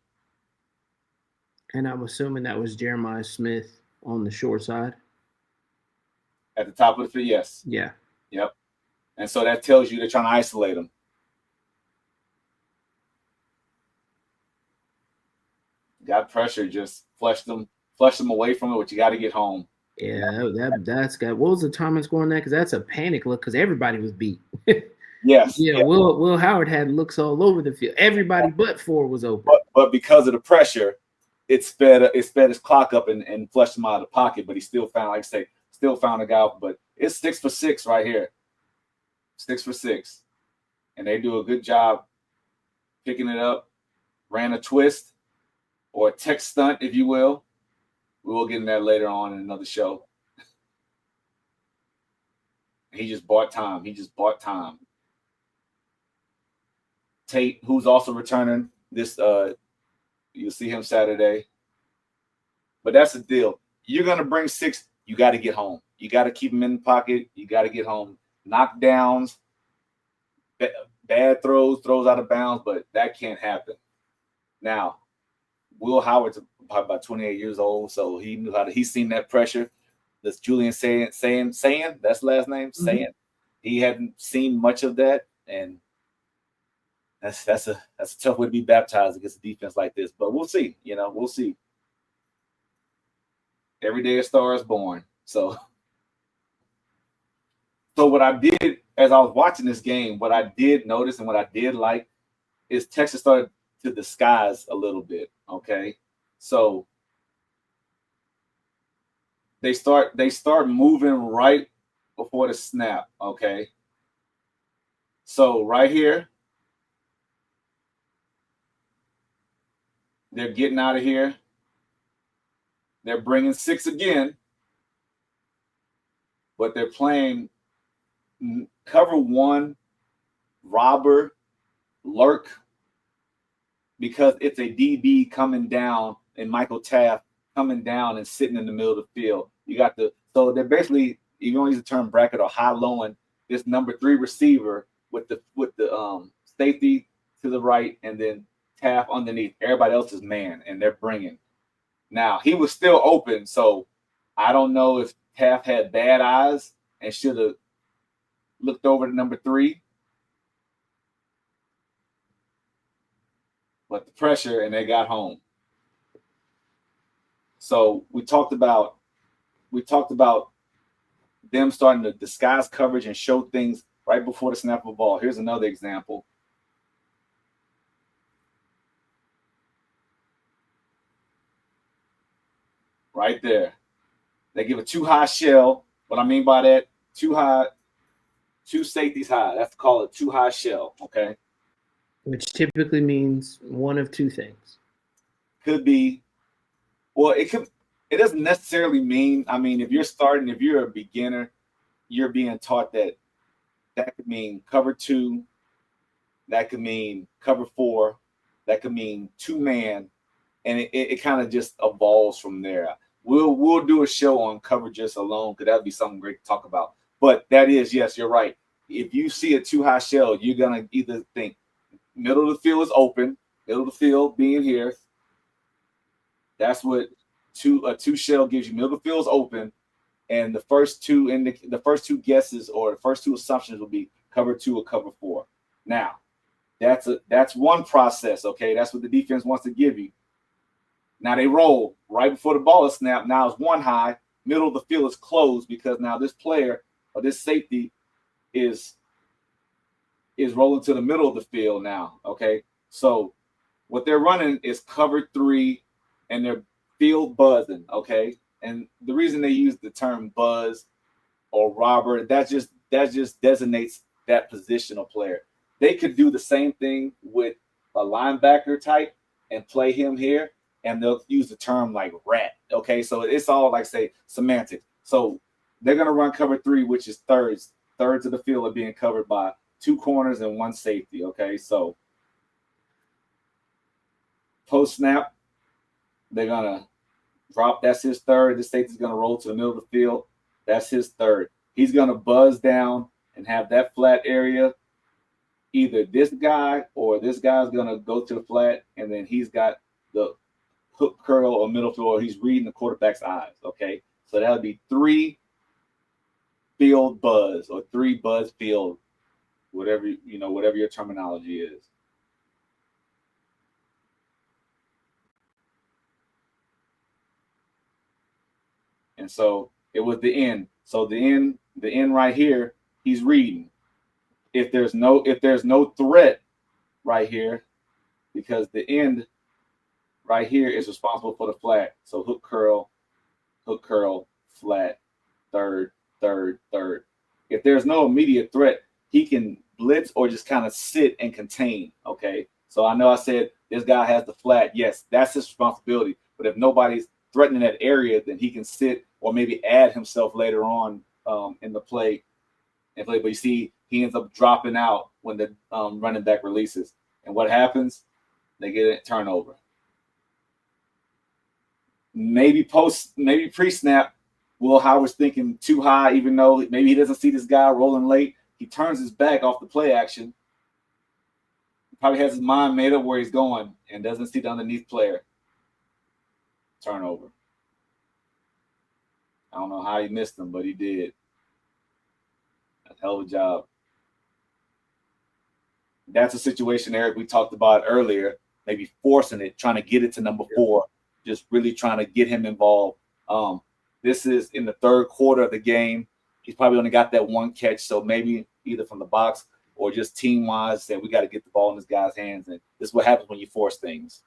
And I'm assuming that was Jeremiah Smith on the short side. At the top of the field, yes. Yeah. Yep. And so that tells you they're trying to isolate them. Got pressure, just flush them away from it, but you got to get home. Yeah, that's got. What was the Thomas score on that? Because that's a panic look because everybody was beat. Yes. Yeah, yeah. Will Howard had looks all over the field. Everybody but 4 was open. But because of the pressure, it sped his clock up and flushed him out of the pocket. But he still found, a guy. But it's 6 for 6 right here. 6 for 6, and they do a good job picking it up. Ran a twist or a tech stunt, if you will. We will get in that later on in another show. He just bought time. Tate, who's also returning this, you'll see him Saturday. But that's the deal. You're going to bring 6, you got to get home. You got to keep him in the pocket. You got to get home. knockdowns, bad throws out of bounds, but that can't happen. Now, Will Howard's probably about 28 years old, so he knew how to. He's seen that pressure. This Julian saying that's the last name, saying he hadn't seen much of that, and that's a tough way to be baptized against a defense like this. But we'll see. We'll see. Every day a star is born. So what I did as I was watching this game, what I did notice and what I did like is Texas started to disguise a little bit. Okay, so they start moving right before the snap. Okay, so right here, they're getting out of here. They're bringing 6 again, but they're playing cover 1, robber, lurk, because it's a DB coming down and Michael Taft coming down and sitting in the middle of the field. So they're basically, you don't use the term bracket or high-lowing this number 3 receiver with the safety to the right and then Taft underneath. Everybody else is man, and they're bringing. Now, he was still open, so I don't know if Taft had bad eyes and should have looked over to number 3. But the pressure, and they got home. So we talked about them starting to disguise coverage and show things right before the snap of the ball. Here's another example. Right there. They give a too high shell. What I mean by that, too high, 2 safeties high. That's called a too high shell, okay? Which typically means one of 2 things. Could be, well, it doesn't necessarily mean, if you're a beginner, you're being taught that could mean cover 2, that could mean cover 4, that could mean 2-man, and it kind of just evolves from there. We'll do a show on coverages alone because that'd be something great to talk about. But that is, yes, you're right. If you see a too high shell, you're gonna either think middle of the field is open, middle of the field being here. That's what a 2 shell gives you. Middle of the field is open, and the first 2 guesses or the first 2 assumptions will be cover 2 or cover 4. Now, that's one process. Okay, that's what the defense wants to give you. Now they roll right before the ball is snapped. Now it's 1 high. Middle of the field is closed because now this player or this safety is rolling to the middle of the field now. Okay, so what they're running is cover 3, and they're field buzzing. Okay, and the reason they use the term buzz or robber, that just designates that positional player. They could do the same thing with a linebacker type and play him here, and they'll use the term like rat. Okay, so it's all like, say, semantics. So they're going to run cover 3, which is thirds of the field are being covered by 2 corners and 1 safety. Okay, so post snap, they're going to drop. That's his third. The safety's going to roll to the middle of the field. That's his third. He's going to buzz down and have that flat area. Either this guy or this guy's going to go to the flat, and then he's got the hook curl or middle field, or he's reading the quarterback's eyes. Okay, so that would be 3 field buzz or 3 buzz field, whatever your terminology is. And so it was the end. So the end right here, he's reading. If there's no threat right here, because the end right here is responsible for the flat. So hook curl, flat, third. If there's no immediate threat, he can blitz or just kind of sit and contain. Okay. So I know I said this guy has the flat. Yes, that's his responsibility. But if nobody's threatening that area, then he can sit or maybe add himself later on in the play. But you see, he ends up dropping out when the running back releases. And what happens? They get a turnover. Maybe pre-snap, Will Howard's thinking too high, even though maybe he doesn't see this guy rolling late. He turns his back off the play action. He probably has his mind made up where he's going and doesn't see the underneath player. Turnover. I don't know how he missed him, but he did. That's a hell of a job. That's a situation, Eric, we talked about earlier, maybe forcing it, trying to get it to number 4, just really trying to get him involved. This is in the third quarter of the game. He's probably only got that one catch, so maybe either from the box or just team-wise, that we got to get the ball in this guy's hands. And this is what happens when you force things.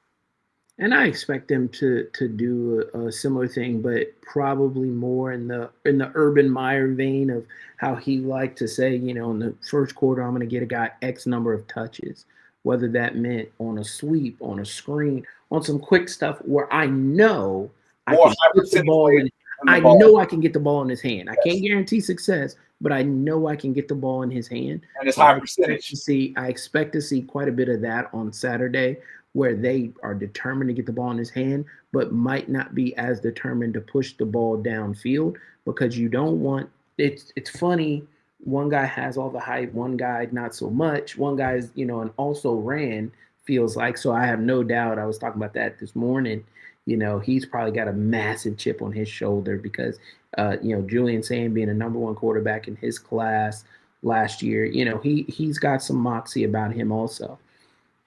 And I expect them to do a similar thing, but probably more in the Urban Meyer vein of how he liked to say, in the first quarter, I'm going to get a guy X number of touches, whether that meant on a sweep, on a screen, on some quick stuff where I know I can put the ball in. I know I can get the ball in his hand. I can't guarantee success, but I know I can get the ball in his hand. And it's high percentage. I expect to see quite a bit of that on Saturday, where they are determined to get the ball in his hand, but might not be as determined to push the ball downfield, because you don't want it's funny. One guy has all the hype, one guy not so much. One guy's, and also ran, feels like. So I have no doubt, I was talking about that this morning. He's probably got a massive chip on his shoulder because Julian Sayin being a number 1 quarterback in his class last year, he's got some moxie about him also.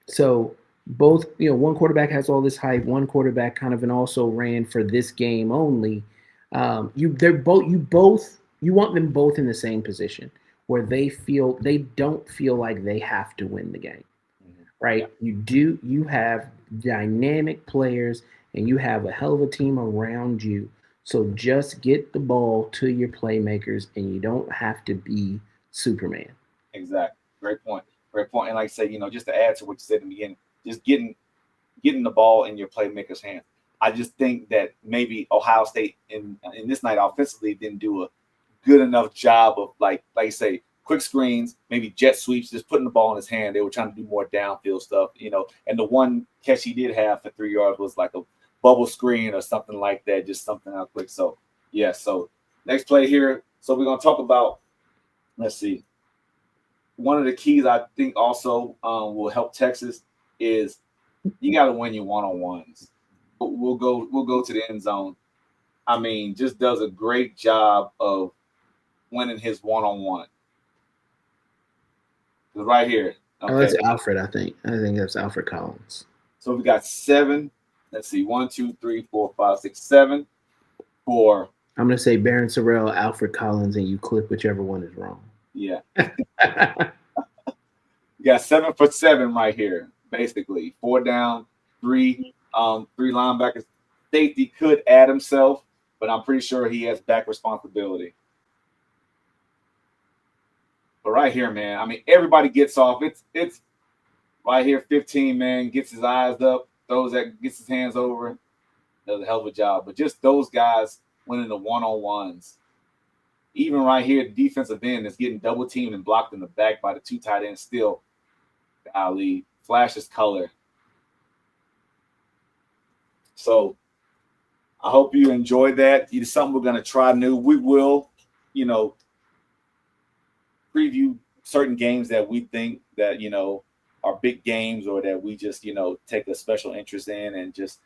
So both, one quarterback has all this hype, one quarterback kind of and also ran for this game only. You want them both in the same position where they don't feel like they have to win the game, right? You have dynamic players and you have a hell of a team around you. So just get the ball to your playmakers and you don't have to be Superman. Exactly. Great point. Great point. And like I say, just to add to what you said in the beginning, just getting the ball in your playmakers' hands. I just think that maybe Ohio State in this night offensively didn't do a good enough job of like you say, quick screens, maybe jet sweeps, just putting the ball in his hand. They were trying to do more downfield stuff, And the one catch he did have for 3 yards was like a bubble screen or something like that, just something out quick. So yeah. So next play here. So we're gonna talk about. Let's see. One of the keys I think also will help Texas is you got to win your one-on-ones. We'll go to the end zone. I mean, just does a great job of winning his one-on-one. Right here. Okay. Oh, that's Alfred, I think. I think that's Alfred Collins. So we got 7. Let's see. 1, 2, 3, 4, 5, 6, 7 for. I'm going to say Baron Sorrell, Alfred Collins, and you clip whichever one is wrong. Yeah. You got 7 for 7 right here. Basically, 4 down, 3 linebackers. Safety could add himself, but I'm pretty sure he has back responsibility. But right here, man, I mean, everybody gets off. It's right here, 15, man, gets his eyes up, gets his hands over, does a hell of a job. But just those guys winning the one-on-ones. Even right here, the defensive end is getting double teamed and blocked in the back by the 2 tight ends still. Ali flashes color. So I hope you enjoyed that. It's something we're going to try new. We will, preview certain games that we think that, are big games or that we just, take a special interest in and just,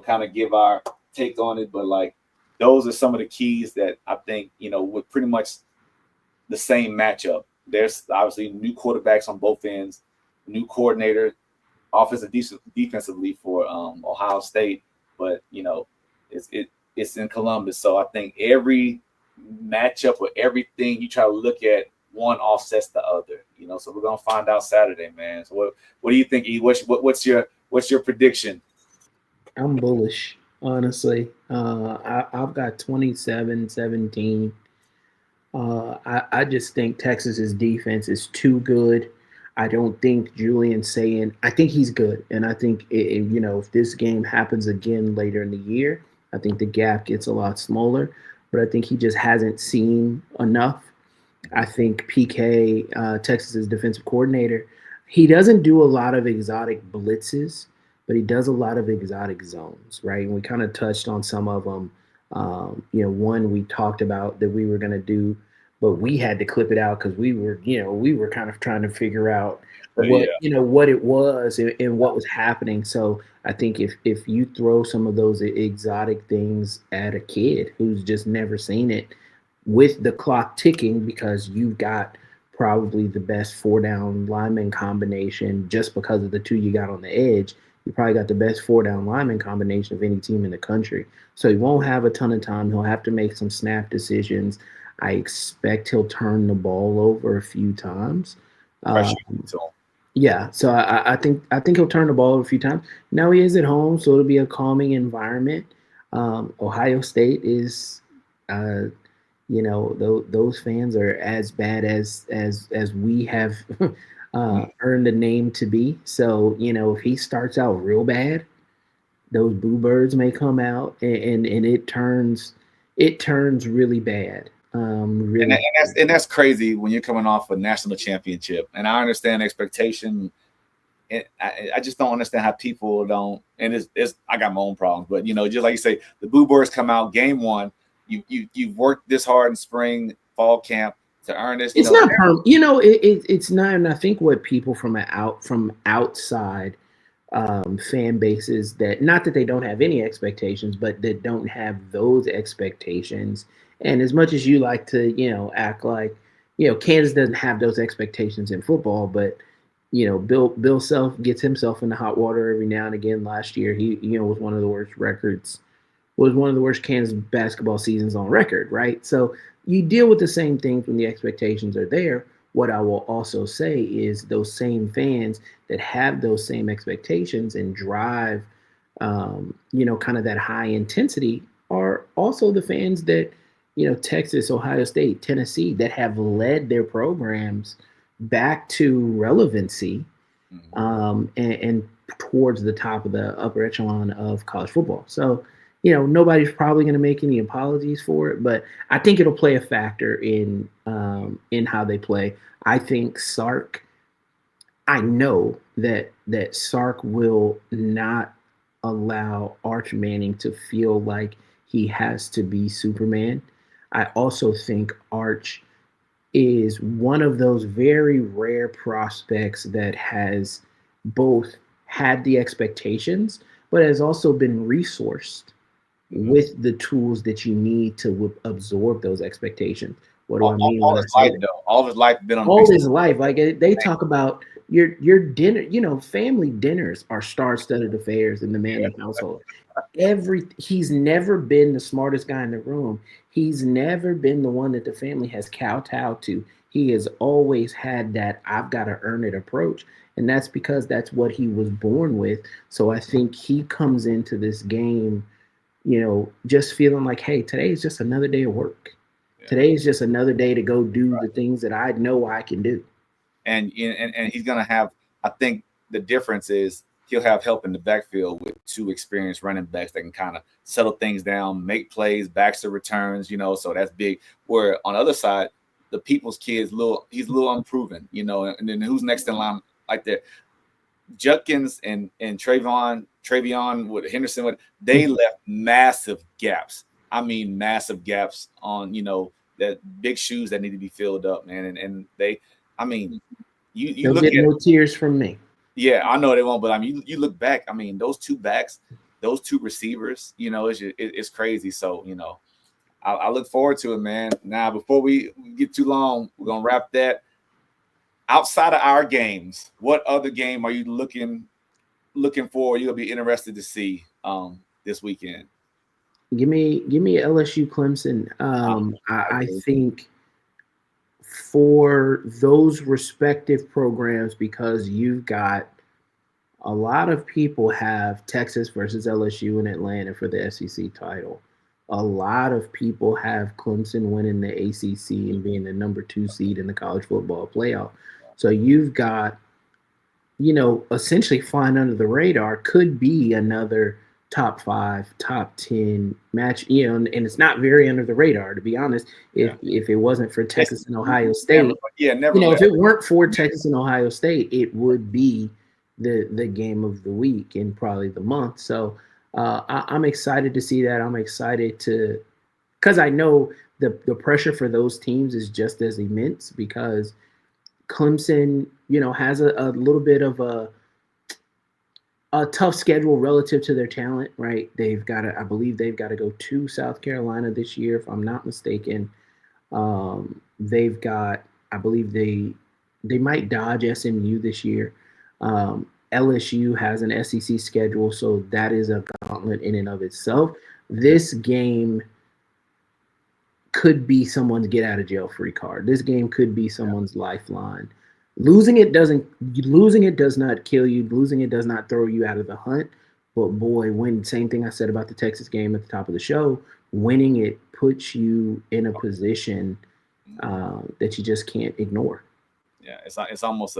kind of give our take on it. But like, those are some of the keys that I think, with pretty much the same matchup. There's obviously new quarterbacks on both ends, new coordinator, offensive defensively for Ohio State, but it's in Columbus. So I think every matchup or everything you try to look at, one offsets the other. So we're gonna find out Saturday, man. So what do you think, E? What's your prediction? I'm bullish, honestly. I've got 27-17. I just think Texas's defense is too good. I don't think Julian Sayin, I think he's good. And I think, if this game happens again later in the year, I think the gap gets a lot smaller. But I think he just hasn't seen enough. I think PK, Texas's defensive coordinator, he doesn't do a lot of exotic blitzes, but he does a lot of exotic zones, right? And we kind of touched on some of them One we talked about that we were going to do, but we had to clip it out because we were kind of trying to figure out Yeah. what it was and what was happening. So I think if you throw some of those exotic things at a kid who's just never seen it, with the clock ticking because you've got probably the best four down lineman combination just because of the two you got on the edge. You probably got the best four down lineman combination of any team in the country. So he won't have a ton of time. He'll have to make some snap decisions. I expect he'll turn the ball over a few times. Pressure. Yeah, so I think he'll turn the ball over a few times. Now he is at home, so it'll be a calming environment. Ohio State is, those fans are as bad as we have earned a name to be. So if he starts out real bad, those boo birds may come out and it turns really bad. And, Really. that's crazy when you're coming off a national championship. And I understand expectation. And I just don't understand how people don't. And it's I got my own problems, but just like you say, the boo birds come out game one. You've worked this hard in spring, fall camp to earn this. It's not it's not. And I think what people from outside fan bases, that not that they don't have any expectations, but that don't have those expectations. And as much as you like to act like Kansas doesn't have those expectations in football, but Bill Self gets himself in the hot water every now and again. Last year he was one of the worst records, was one of the worst Kansas basketball seasons on record, right? So you deal with the same things when the expectations are there. What I will also say is those same fans that have those same expectations and drive, kind of that high intensity are also the fans that, Texas, Ohio State, Tennessee, that have led their programs back to relevancy and towards the top of the upper echelon of college football. So, nobody's probably going to make any apologies for it, but I think it'll play a factor in how they play. I think Sark. I know that Sark will not allow Arch Manning to feel like he has to be Superman. I also think Arch is one of those very rare prospects that has both had the expectations, but has also been resourced with the tools that you need to absorb those expectations. What do I mean when I say that? All of his life been on All his life, like they talk about your dinner, family dinners are star-studded affairs in the Manning household. He's never been the smartest guy in the room. He's never been the one that the family has kowtowed to. He has always had that I've got to earn it approach. And that's because that's what he was born with. So I think he comes into this game, just feeling like, hey, today is just another day of work. Yeah. Today is just another day to go do the things that I know I can do. And he's going to have, I think the difference is he'll have help in the backfield with two experienced running backs that can kind of settle things down, make plays, backs to returns, so that's big. Where on the other side, the people's kids, he's a little unproven, and then who's next in line like that? Judkins and Travion with Henderson, they left massive gaps. I mean, massive gaps on, that big shoes that need to be filled up, man. And they, I mean, you look at no tears from me. Yeah, I know they won't, but I mean, you look back. I mean, those two backs, those two receivers, it's crazy. So, I look forward to it, man. Now, before we get too long, we're gonna wrap that. Outside of our games, what other game are you looking for? You'll be interested to see this weekend. Give me LSU Clemson. I think for those respective programs, because you've got a lot of people have Texas versus LSU in Atlanta for the SEC title. A lot of people have Clemson winning the ACC and being the number 2 seed in the college football playoff. So you've got, essentially flying under the radar could be another top 5, top 10 match, and it's not very under the radar, to be honest. If it wasn't for Texas and Ohio State, if it weren't for Texas and Ohio State, it would be the game of the week and probably the month. So I'm excited to see that. I'm excited to, because I know the pressure for those teams is just as immense because Clemson, has a little bit of a tough schedule relative to their talent, right? I believe they've got to go to South Carolina this year, if I'm not mistaken. They've got, I believe they might dodge SMU this year. LSU has an SEC schedule, so that is a gauntlet in and of itself. This game could be someone's get out of jail free card. This game could be someone's lifeline. Losing it does not kill you. Losing it does not throw you out of the hunt. But boy, same thing I said about the Texas game at the top of the show, winning it puts you in a position that you just can't ignore. Yeah, it's almost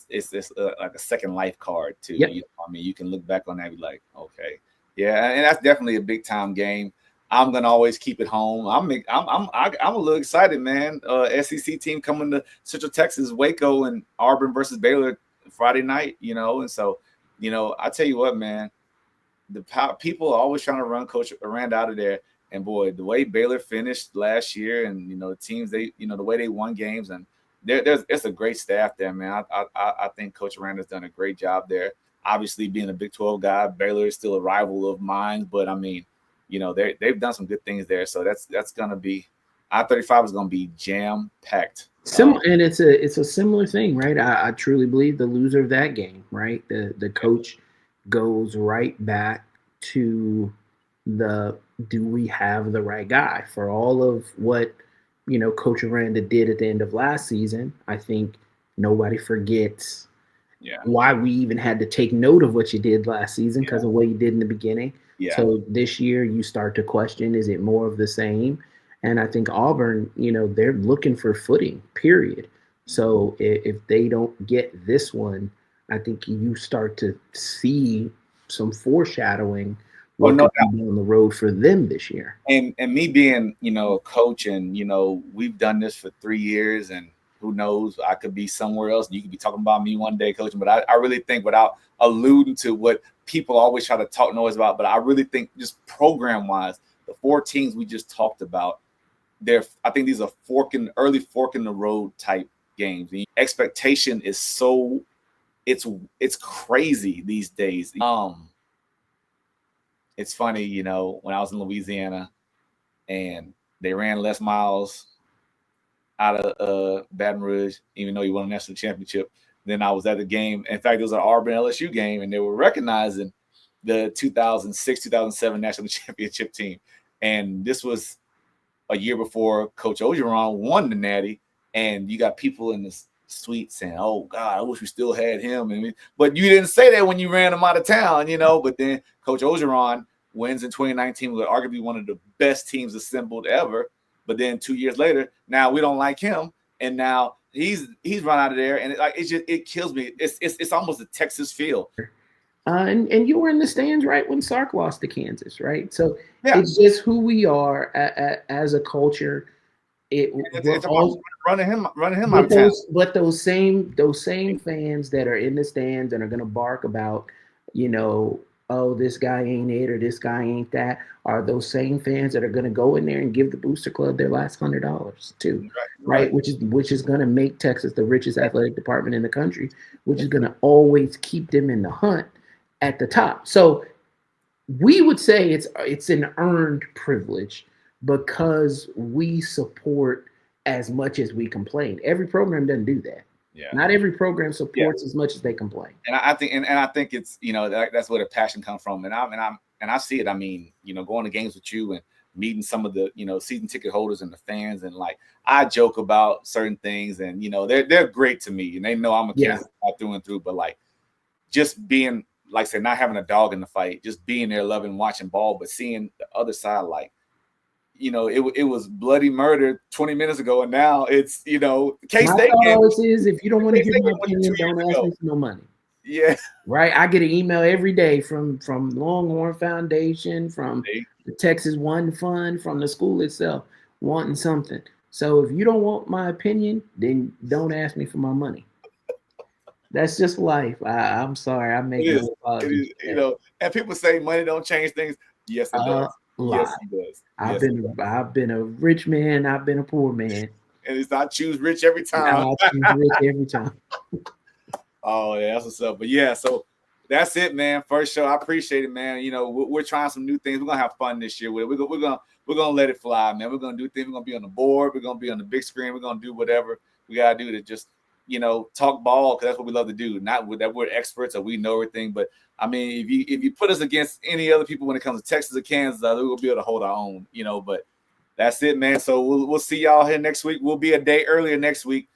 it's like a second life card too. Yep. I mean, you can look back on that and be like, okay, yeah, and that's definitely a big time game. I'm gonna always keep it home. I'm a little excited, man. SEC team coming to Central Texas, Waco, and Auburn versus Baylor Friday night. And so, I tell you what, man, people are always trying to run Coach Aranda out of there. And boy, the way Baylor finished last year, and the teams the way they won games, and it's a great staff there, man. I think Coach Aranda's done a great job there. Obviously, being a Big 12 guy, Baylor is still a rival of mine, but I mean, they've done some good things there. So that's gonna be I-35 is gonna be jam packed. And it's a similar thing, right? I truly believe the loser of that game, right? The coach goes right back to do we have the right guy for all of what Coach Aranda did at the end of last season? I think nobody forgets why we even had to take note of what you did last season because of what you did in the beginning. Yeah. So this year you start to question, is it more of the same? And I think Auburn, they're looking for footing, period. So if they don't get this one, I think you start to see some foreshadowing what could be on the road for them this year. And me being, a coach, and we've done this for 3 years, and who knows, I could be somewhere else. You could be talking about me one day, coaching. But I really think, without alluding to what people always try to talk noise about, but I really think just program-wise, the 4 teams we just talked about, I think these are early fork in the road type games. The expectation is so it's crazy these days. It's funny, when I was in Louisiana and they ran Les Miles out of Baton Rouge, even though he won a national championship. Then I was at the game. In fact, it was an Auburn LSU game, and they were recognizing the 2006-2007 national championship team. And this was a year before Coach Ogeron won the Natty, and you got people in the suite saying, "Oh God, I wish we still had him." But you didn't say that when you ran him out of town, But then Coach Ogeron wins in 2019 with arguably one of the best teams assembled ever. But then 2 years later, now we don't like him, and now he's run out of there, and it kills me. It's almost a Texas feel. And you were in the stands right when Sark lost to Kansas, right? So it's just who we are as a culture. It's all running him out of town. But those same fans that are in the stands and are going to bark about, oh, this guy ain't it or this guy ain't that, are those same fans that are going to go in there and give the Booster Club their last $100 too, right? Which is going to make Texas the richest athletic department in the country, which is going to always keep them in the hunt at the top. So we would say it's an earned privilege because we support as much as we complain. Every program doesn't do that. Yeah. Not every program supports as much as they complain. And I think it's that's where the passion comes from. And I see it. I mean, going to games with you and meeting some of the season ticket holders and the fans, and I joke about certain things, and they're great to me, and they know I'm a Kansas guy through and through. But just being like I said, not having a dog in the fight, just being there, loving watching ball, but seeing the other side, it was bloody murder 20 minutes ago, and now it's K-State. My thought is, if you don't want to give my opinion, don't ask me for no money. Yeah, right. I get an email every day from Longhorn Foundation, from the Texas One Fund, from the school itself, wanting something. So if you don't want my opinion, then don't ask me for my money. That's just life. I'm sorry. I make It is. no It apologies. is. You know, and people say money don't change things. Yes, it A does. Yes, lot. it does. I've Yes, it been does. I've been a rich man. I've been a poor man. And it's not choose rich every time. I choose rich every time. Oh, yeah, that's what's up. But yeah, so that's it, man. First show. I appreciate it, man. You know, we're trying some new things. We're gonna have fun this year with it. We're gonna let it fly, man. We're gonna do things. We're gonna be on the board. We're gonna be on the big screen. We're gonna do whatever we gotta do to just, talk ball, because that's what we love to do. Not with that we're experts or we know everything, but I mean, if you put us against any other people when it comes to Texas or Kansas, we'll be able to hold our own. But that's it, man. So we'll see y'all here next week. We'll be a day earlier next week.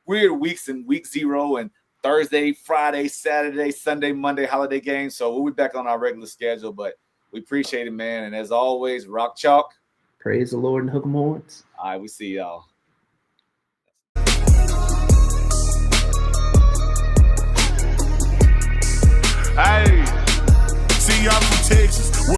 Weird weeks in week 0 and Thursday, Friday, Saturday, Sunday, Monday holiday games. So we'll be back on our regular schedule, but we appreciate it, man. And as always, rock chalk. Praise the Lord and hook 'em horns. All right, we see y'all. Hey, see y'all from Texas.